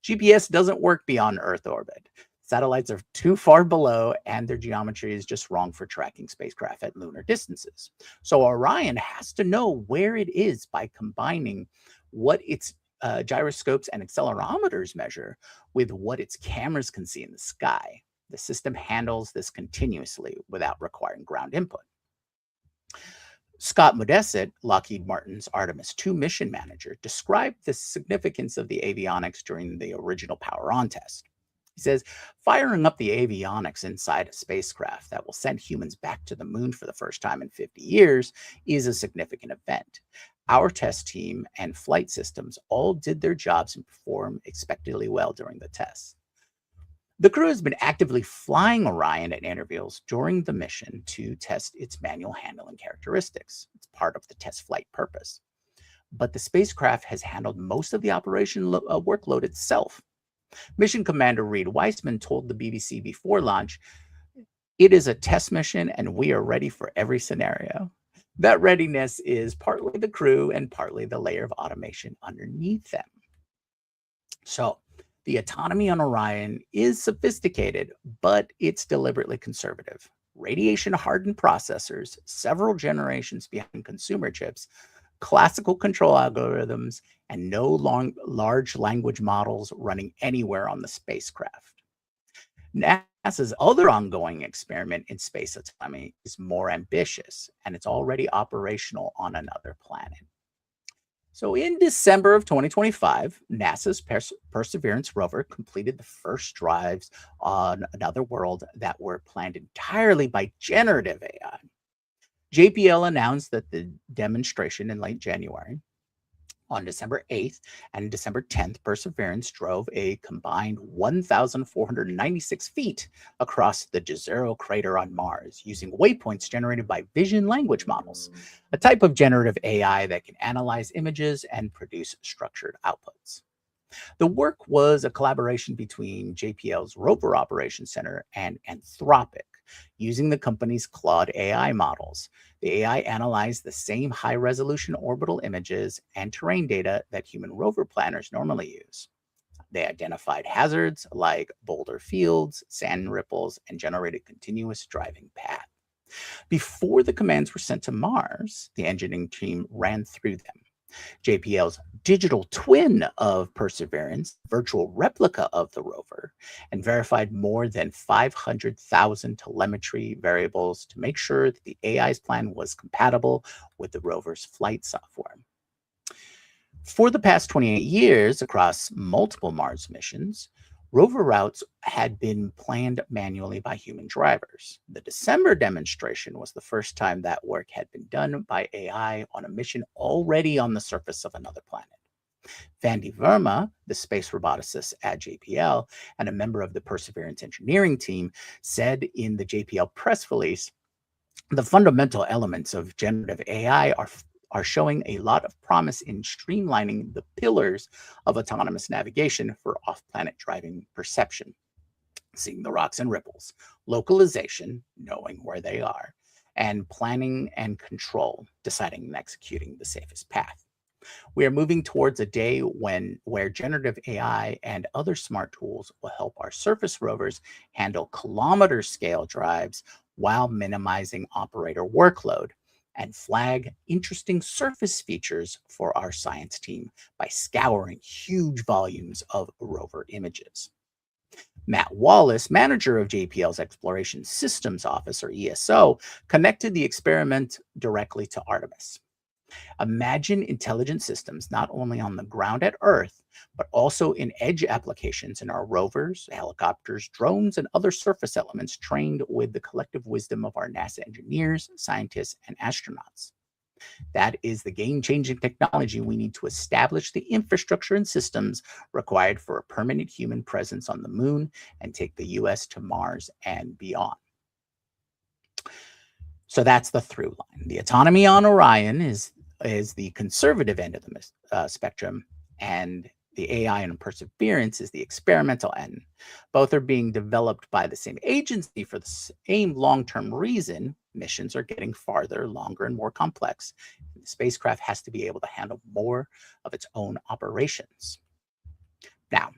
GPS doesn't work beyond Earth orbit. Satellites are too far below, and their geometry is just wrong for tracking spacecraft at lunar distances. So Orion has to know where it is by combining what its gyroscopes and accelerometers measure with what its cameras can see in the sky. The system handles this continuously without requiring ground input. Scott Modesett, Lockheed Martin's Artemis 2 mission manager, described the significance of the avionics during the original Power On test. He says, firing up the avionics inside a spacecraft that will send humans back to the moon for the first time in 50 years is a significant event. Our test team and flight systems all did their jobs and performed expectedly well during the tests. The crew has been actively flying Orion at intervals during the mission to test its manual handling characteristics. It's part of the test flight purpose. But the spacecraft has handled most of the operation workload itself. Mission Commander Reed Weissman told the BBC before launch, "It is a test mission and we are ready for every scenario." That readiness is partly the crew and partly the layer of automation underneath them. So the autonomy on Orion is sophisticated, but it's deliberately conservative. Radiation-hardened processors, several generations behind consumer chips, classical control algorithms, and no large language models running anywhere on the spacecraft. NASA's other ongoing experiment in space autonomy is more ambitious, and it's already operational on another planet. So in December of 2025, NASA's Perseverance rover completed the first drives on another world that were planned entirely by generative AI. JPL announced that the demonstration in late January. On December 8th and December 10th, Perseverance drove a combined 1,496 feet across the Jezero crater on Mars using waypoints generated by vision language models, a type of generative AI that can analyze images and produce structured outputs. The work was a collaboration between JPL's Rover Operations Center and Anthropic, using the company's Claude AI models. The AI analyzed the same high-resolution orbital images and terrain data that human rover planners normally use. They identified hazards like boulder fields, sand ripples, and generated continuous driving path. Before the commands were sent to Mars, the engineering team ran through them. JPL's digital twin of Perseverance, virtual replica of the rover, and verified more than 500,000 telemetry variables to make sure that the AI's plan was compatible with the rover's flight software. For the past 28 years, across multiple Mars missions, rover routes had been planned manually by human drivers. The December demonstration was the first time that work had been done by AI on a mission already on the surface of another planet. Vandy Verma, the space roboticist at JPL and a member of the Perseverance engineering team, said in the JPL press release, "The fundamental elements of generative AI are showing a lot of promise in streamlining the pillars of autonomous navigation for off-planet driving perception, seeing the rocks and ripples, localization, knowing where they are, and planning and control, deciding and executing the safest path. We are moving towards a day where generative AI and other smart tools will help our surface rovers handle kilometer-scale drives while minimizing operator workload, and flag interesting surface features for our science team by scouring huge volumes of rover images." Matt Wallace, manager of JPL's Exploration Systems Office, or ESO, connected the experiment directly to Artemis. "Imagine intelligent systems not only on the ground at Earth, but also in edge applications in our rovers, helicopters, drones, and other surface elements trained with the collective wisdom of our NASA engineers, scientists, and astronauts. That is the game-changing technology we need to establish the infrastructure and systems required for a permanent human presence on the moon and take the US to Mars and beyond." So that's the through line. The autonomy on Orion is the conservative end of the spectrum, and the AI on Perseverance is the experimental end. Both are being developed by the same agency for the same long-term reason. Missions are getting farther, longer, and more complex. The spacecraft has to be able to handle more of its own operations. Now,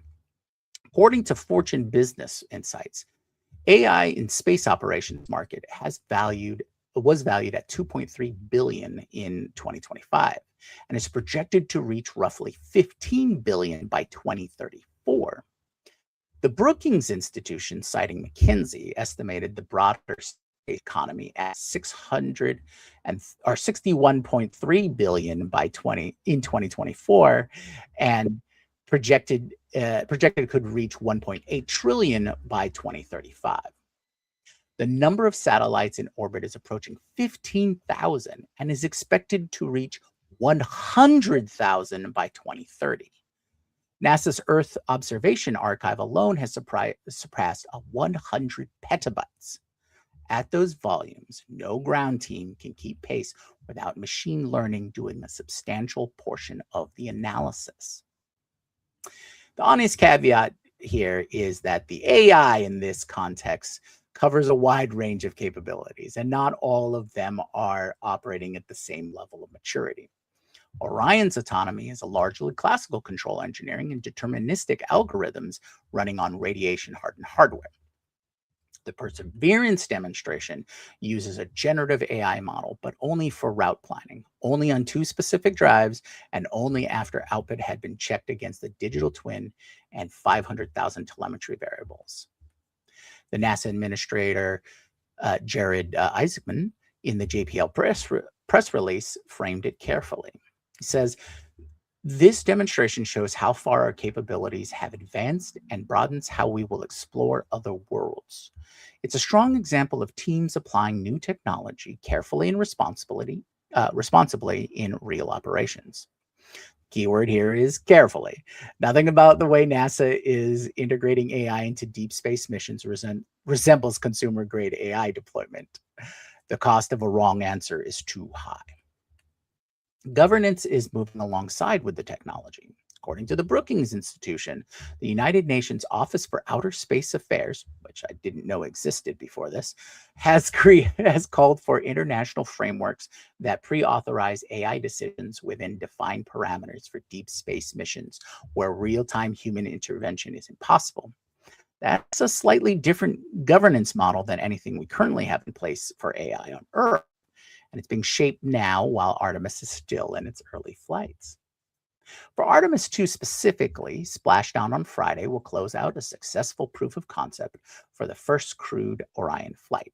according to Fortune Business Insights, AI in space operations market was valued at $2.3 billion in 2025 and is projected to reach roughly $15 billion by 2034. The Brookings Institution, citing McKinsey, estimated the broader space economy at $61.3 billion in 2024, and projected could reach 1.8 trillion by 2035. The number of satellites in orbit is approaching 15,000 and is expected to reach 100,000 by 2030. NASA's Earth Observation Archive alone has surpassed 100 petabytes. At those volumes, no ground team can keep pace without machine learning doing a substantial portion of the analysis. The honest caveat here is that the AI in this context covers a wide range of capabilities, and not all of them are operating at the same level of maturity. Orion's autonomy is a largely classical control engineering and deterministic algorithms running on radiation-hardened hardware. The Perseverance demonstration uses a generative AI model, but only for route planning, only on 2 specific drives, and only after output had been checked against the digital twin and 500,000 telemetry variables. The NASA administrator, Jared Isaacman, in the JPL press release, framed it carefully. He says, "This demonstration shows how far our capabilities have advanced and broadens how we will explore other worlds. It's a strong example of teams applying new technology carefully and responsibly in real operations." Keyword here is carefully. Nothing about the way NASA is integrating AI into deep space missions resembles consumer-grade AI deployment. The cost of a wrong answer is too high. Governance is moving alongside with the technology. According to the Brookings Institution, the United Nations Office for Outer Space Affairs, which I didn't know existed before this, has called for international frameworks that pre-authorize AI decisions within defined parameters for deep space missions where real-time human intervention is impossible. That's a slightly different governance model than anything we currently have in place for AI on Earth, and it's being shaped now while Artemis is still in its early flights. For Artemis 2 specifically, Splashdown on Friday will close out a successful proof of concept for the first crewed Orion flight.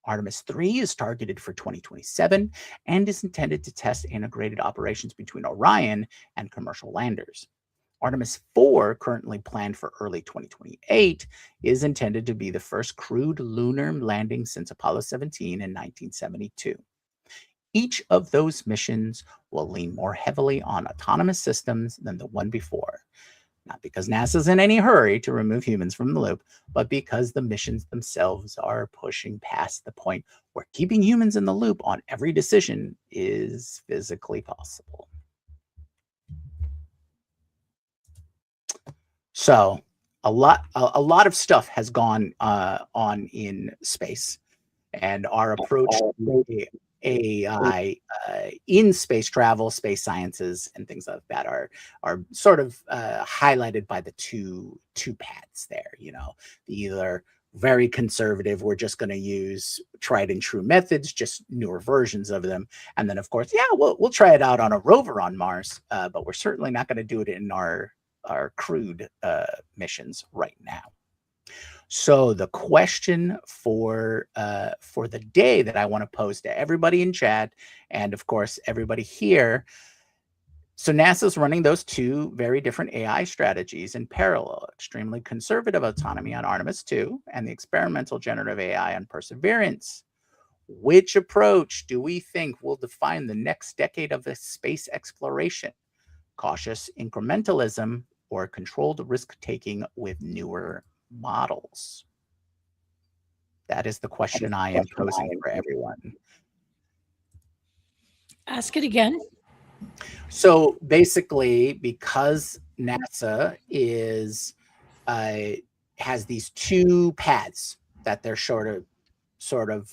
Artemis 3 is targeted for 2027 and is intended to test integrated operations between Orion and commercial landers. Artemis 4, currently planned for early 2028, is intended to be the first crewed lunar landing since Apollo 17 in 1972. Each of those missions will lean more heavily on autonomous systems than the one before, not because NASA's in any hurry to remove humans from the loop, but because the missions themselves are pushing past the point where keeping humans in the loop on every decision is physically possible. So a lot of stuff has gone on in space, and our approach to AI in space travel, space sciences, and things like that are sort of highlighted by the two paths there. You know, the either very conservative, we're just going to use tried and true methods, just newer versions of them, and then of course, yeah, we'll try it out on a rover on Mars, but we're certainly not going to do it in our crewed missions right now. So the question for the day that I want to pose to everybody in chat, and of course everybody here. So NASA's running those 2 very different AI strategies in parallel: extremely conservative autonomy on Artemis 2 and the experimental generative AI on Perseverance. Which approach do we think will define the next decade of the space exploration? Cautious incrementalism or controlled risk-taking with newer models? That is the question I am posing for everyone. Ask it again. So basically, because NASA is has these 2 paths that they're sort of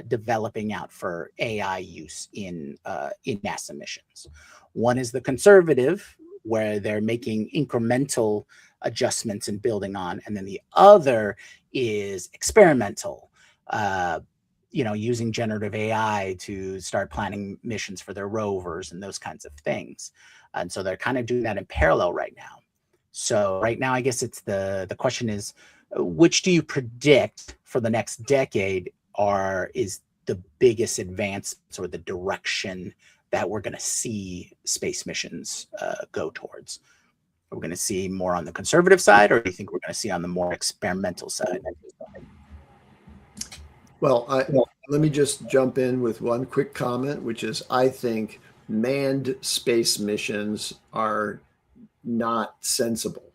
developing out for AI use in NASA missions. One is the conservative, where they're making incremental adjustments and building on, and then the other is experimental, using generative AI to start planning missions for their rovers and those kinds of things. And so they're kind of doing that in parallel right now. So right now, I guess it's the question is, which do you predict for the next decade is the biggest advancements or the direction that we're going to see space missions go towards? Are we going to see more on the conservative side, or do you think we're going to see on the more experimental side? Well, let me just jump in with one quick comment, which is I think manned space missions are not sensible.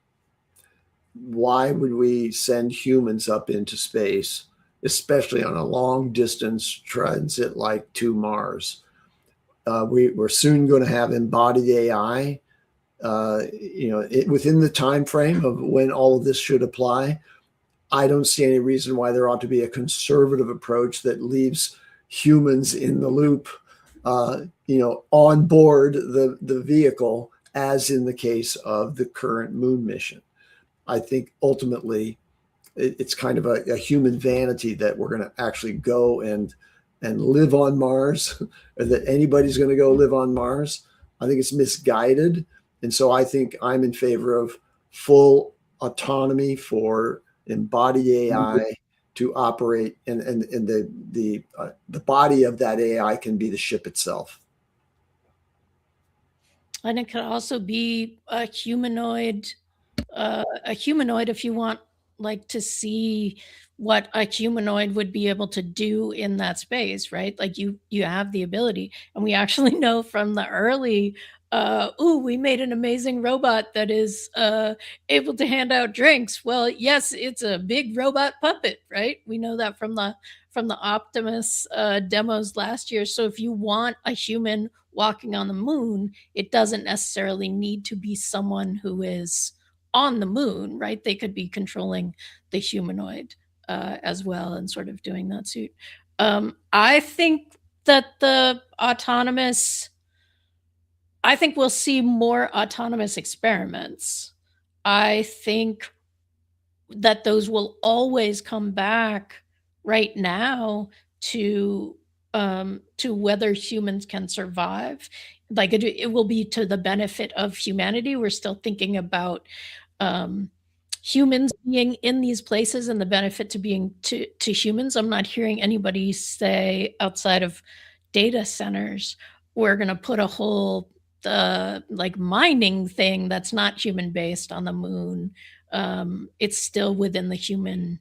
Why would we send humans up into space, especially on a long distance transit like to Mars? We're soon going to have embodied AI, within the time frame of when all of this should apply. I don't see any reason why there ought to be a conservative approach that leaves humans in the loop, on board the vehicle, as in the case of the current moon mission. I think ultimately it's kind of a human vanity that we're going to actually go and live on Mars, or that anybody's going to go live on Mars. I think it's misguided. And so I think I'm in favor of full autonomy for embodied AI to operate, and the body of that AI can be the ship itself. And it could also be a humanoid if you want, like, to see what a humanoid would be able to do in that space, right? Like, you have the ability, and we actually know from the early we made an amazing robot that is able to hand out drinks. Well, yes, it's a big robot puppet, right? We know that from the Optimus demos last year. So if you want a human walking on the moon, it doesn't necessarily need to be someone who is on the moon, right? They could be controlling the humanoid as well, and sort of doing that suit. I think that I think we'll see more autonomous experiments. I think that those will always come back right now to whether humans can survive. Like, it will be to the benefit of humanity. We're still thinking about humans being in these places and the benefit to being to humans. I'm not hearing anybody say, outside of data centers, we're going to put a whole like mining thing that's not human based on the moon. It's still within the human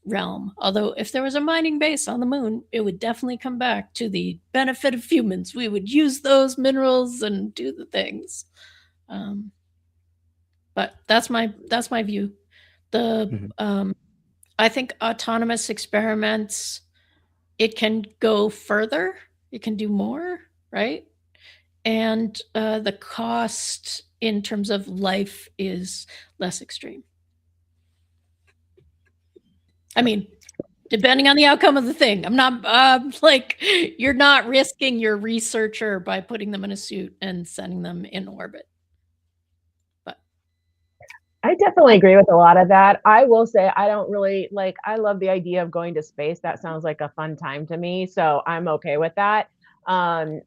realm. Although if there was a mining base on the moon, it would definitely come back to the benefit of humans. We would use those minerals and do the things. But that's my view. I think autonomous experiments, it can go further, it can do more, right? And the cost in terms of life is less extreme. I mean, depending on the outcome of the thing. I'm not like, you're not risking your researcher by putting them in a suit and sending them in orbit. But I definitely agree with a lot of that. I will say I don't really I love the idea of going to space. That sounds like a fun time to me. So I'm okay with that.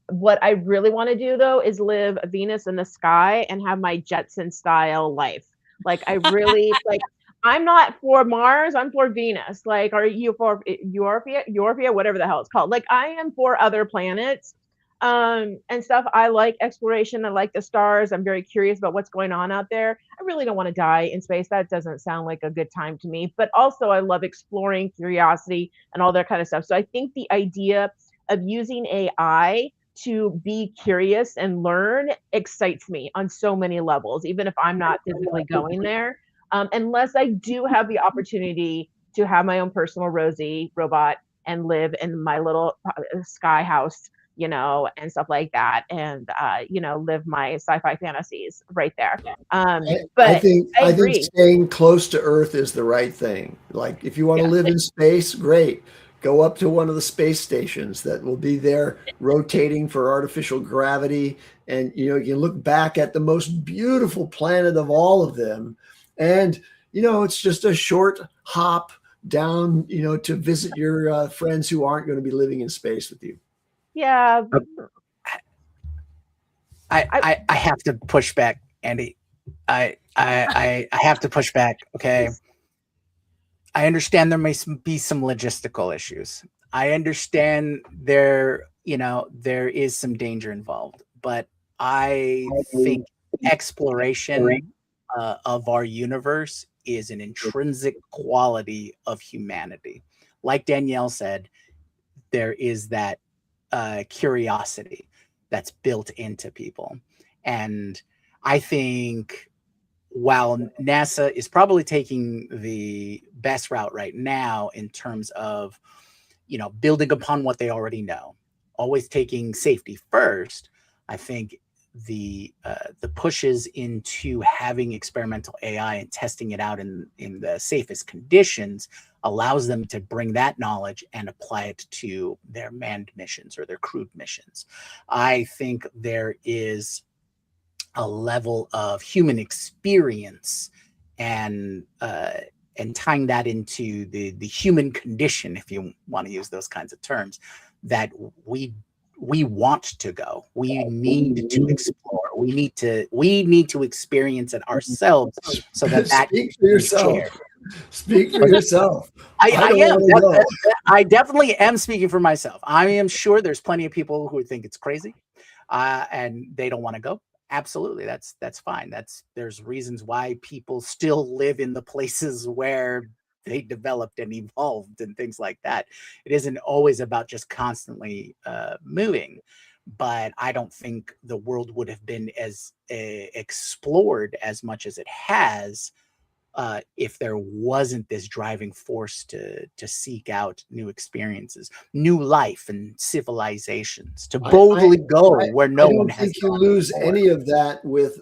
What I really want to do though is live Venus in the sky and have my Jetson style life. I really I'm not for Mars, I'm for Venus. Are you for Europia, whatever the hell it's called? I am for other planets and stuff. I like exploration. I like the stars. I'm very curious about what's going on out there. I really don't want to die in space. That doesn't sound like a good time to me. But also I love exploring, curiosity, and all that kind of stuff. So I think the idea of using AI to be curious and learn excites me on so many levels, even if I'm not physically going there. Unless I do have the opportunity to have my own personal Rosie robot and live in my little sky house, and stuff like that, and live my sci-fi fantasies right there. But I think agree. Staying close to Earth is the right thing. If you want to live in space, great. Go up to one of the space stations that will be there rotating for artificial gravity. And, you can look back at the most beautiful planet of all of them. And, it's just a short hop down, to visit your friends who aren't going to be living in space with you. Yeah. I have to push back, Andy. I have to push back. Okay. I understand there may be some logistical issues. I understand there is some danger involved, but I think exploration of our universe is an intrinsic quality of humanity. Like Danielle said, there is that curiosity. that's built into people. And I think while NASA is probably taking the best route right now in terms of, building upon what they already know, always taking safety first, I think the pushes into having experimental AI and testing it out in the safest conditions allows them to bring that knowledge and apply it to their manned missions or their crewed missions. I think there is a level of human experience and tying that into the human condition, if you want to use those kinds of terms, that we want to go. We need to explore. We need to experience it ourselves, so that Speak for yourself. Speak for yourself. I definitely am speaking for myself. I am sure there's plenty of people who think it's crazy, and they don't want to go. Absolutely, that's fine. There's reasons why people still live in the places where they developed and evolved and things like that. It isn't always about just constantly moving, but I don't think the world would have been as explored as much as it has if there wasn't this driving force to seek out new experiences, new life, and civilizations, to boldly go where no one has. I don't think you lose any of that with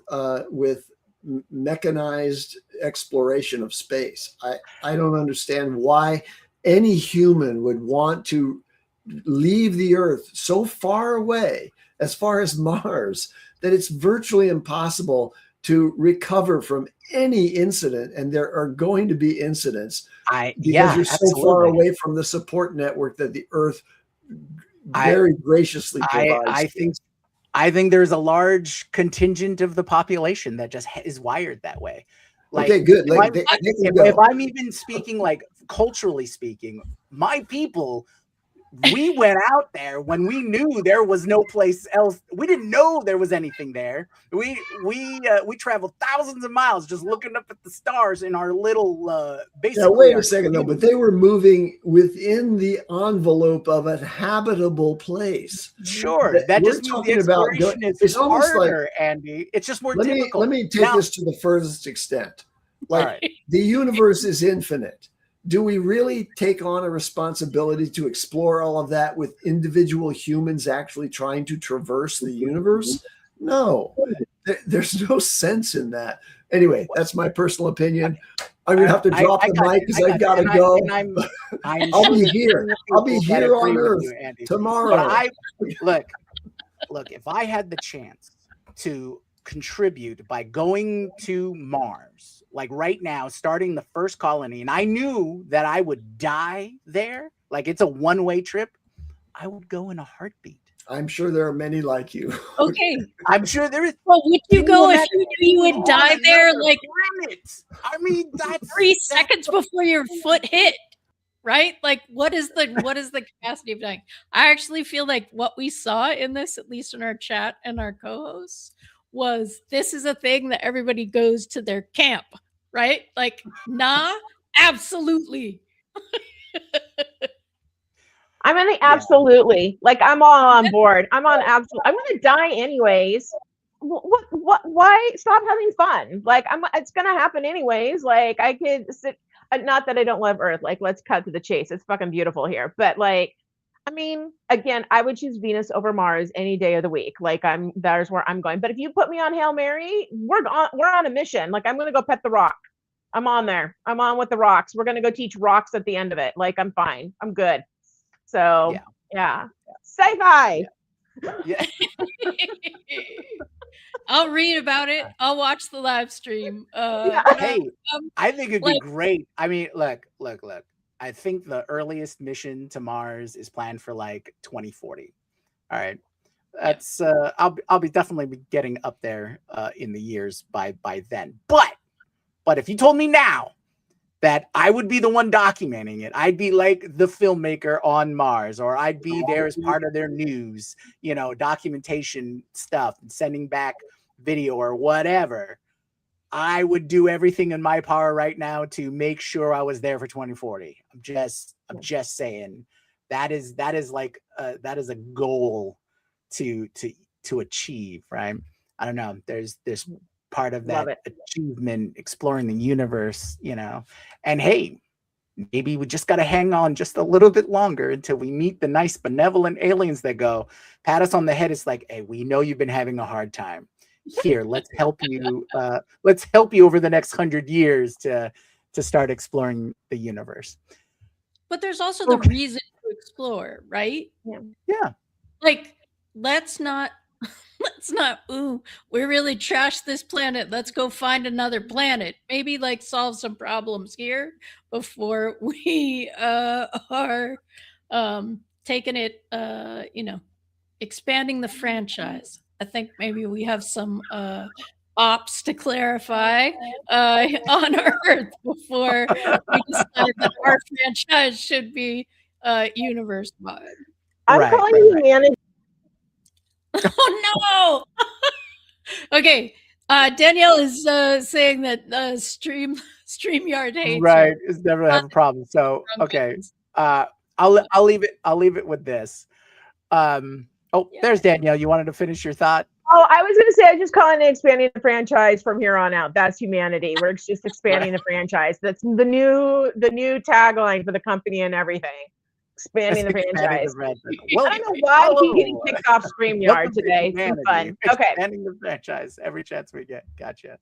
mechanized exploration of space. I don't understand why any human would want to leave the Earth so far away, as far as Mars, that it's virtually impossible to recover from any incident. And there are going to be incidents because you're so far away from the support network that the Earth very graciously provides. I think there's a large contingent of the population that just is wired that way. Okay, good. If I'm even speaking like culturally speaking, my people, we went out there when we knew there was no place else. We didn't know there was anything there. We traveled thousands of miles just looking up at the stars in our little Now, wait a second though, but they were moving within the envelope of a habitable place. Sure, that just means the exploration is harder, Andy. It's just more difficult. Let me take this to the furthest extent. The universe is infinite. Do we really take on a responsibility to explore all of that with individual humans actually trying to traverse the universe? No, there's no sense in that. Anyway, that's my personal opinion. I'm going to have to drop the mic because I got to go. I'll be here. I'll be here on Earth tomorrow. Look, if I had the chance to contribute by going to Mars, like right now, starting the first colony, and I knew that I would die there, like it's a one-way trip, I would go in a heartbeat. I'm sure there are many like you. Okay. I'm sure there is. Well, would you go if you knew you would die there? Like, I mean, that's 3 seconds before your foot hit, right? Like, what is the capacity of dying? I actually feel like what we saw in this, at least in our chat and our co-hosts, was this is a thing that everybody goes to their camp, right? Like, nah, absolutely. I'm in the absolutely. Like, I'm all on board. I'm on absolute. I'm gonna die anyways. What? Why stop having fun? Like, it's gonna happen anyways. Like, I could sit. Not that I don't love Earth. Like, let's cut to the chase. It's fucking beautiful here. But like, I mean, again, I would choose Venus over Mars any day of the week. Like, there's where I'm going. But if you put me on Hail Mary, we're on a mission. Like, I'm gonna go pet the rock. I'm on there. I'm on with the rocks. We're gonna go teach rocks at the end of it. Like, I'm fine. I'm good. So yeah. Sci-fi. Yeah. I'll read about it. I'll watch the live stream. Hey, I think it'd be great. I mean, look. I think the earliest mission to Mars is planned for like 2040. All right. That's I'll be definitely getting up there in the years by then. But if you told me now that I would be the one documenting it, I'd be like the filmmaker on Mars, or I'd be there as part of their news, documentation stuff and sending back video or whatever. I would do everything in my power right now to make sure I was there for 2040. I'm just saying that is like that is a goal to to achieve, right? I don't know. There's part of Love that it. achievement, exploring the universe, and hey, maybe we just got to hang on just a little bit longer until we meet the nice benevolent aliens that go pat us on the head. It's like, hey, we know you've been having a hard time. Here, let's help you. Let's help you over the next 100 years to start exploring the universe. But there's also the reason to explore, right? Yeah. Like, let's not, ooh, we really trashed this planet. Let's go find another planet. Maybe like solve some problems here before we are taking it, expanding the franchise. I think maybe we have some ops to clarify on Earth before we decide that our franchise should be universe wide. I'm calling humanity. Oh no! Okay, Danielle is saying that StreamYard hates right. her. It's never have a problem. So okay, I'll leave it with this. There's Danielle. You wanted to finish your thought? Oh, I was going to say, I'm just calling it expanding the franchise from here on out. That's humanity. We're just expanding the franchise. That's the new tagline for the company and everything. Expanding the franchise. Well, I don't know why he's getting kicked off StreamYard today. It's fun. Okay. Expanding the franchise every chance we get. Gotcha.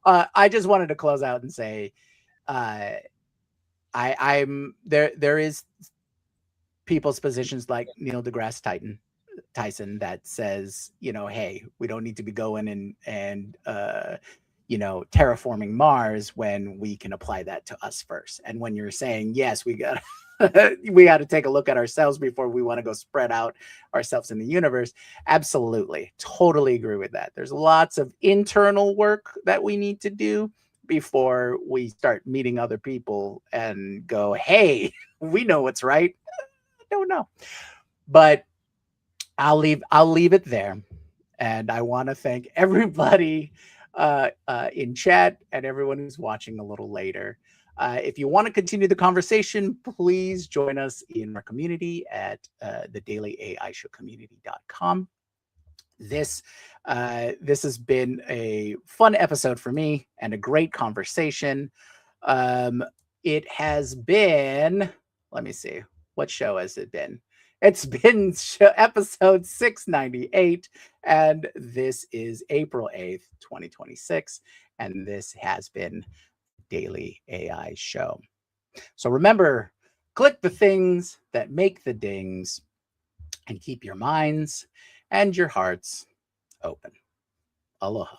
I just wanted to close out and say, I'm there. There is people's positions like Neil deGrasse Tyson that says, hey, we don't need to be going and terraforming Mars when we can apply that to us first. And when you're saying, yes, we got to take a look at ourselves before we want to go spread out ourselves in the universe. Absolutely. Totally agree with that. There's lots of internal work that we need to do before we start meeting other people and go, hey, we know what's right. I don't know. But I'll leave it there. And I want to thank everybody in chat and everyone who's watching a little later. If you want to continue the conversation, please join us in our community at thedailyAIshowcommunity.com. This has been a fun episode for me and a great conversation. It has been, let me see, what show has it been? It's been episode 698, and this is April 8th, 2026, and this has been Daily AI Show. So remember, click the things that make the dings and keep your minds and your hearts open. Aloha.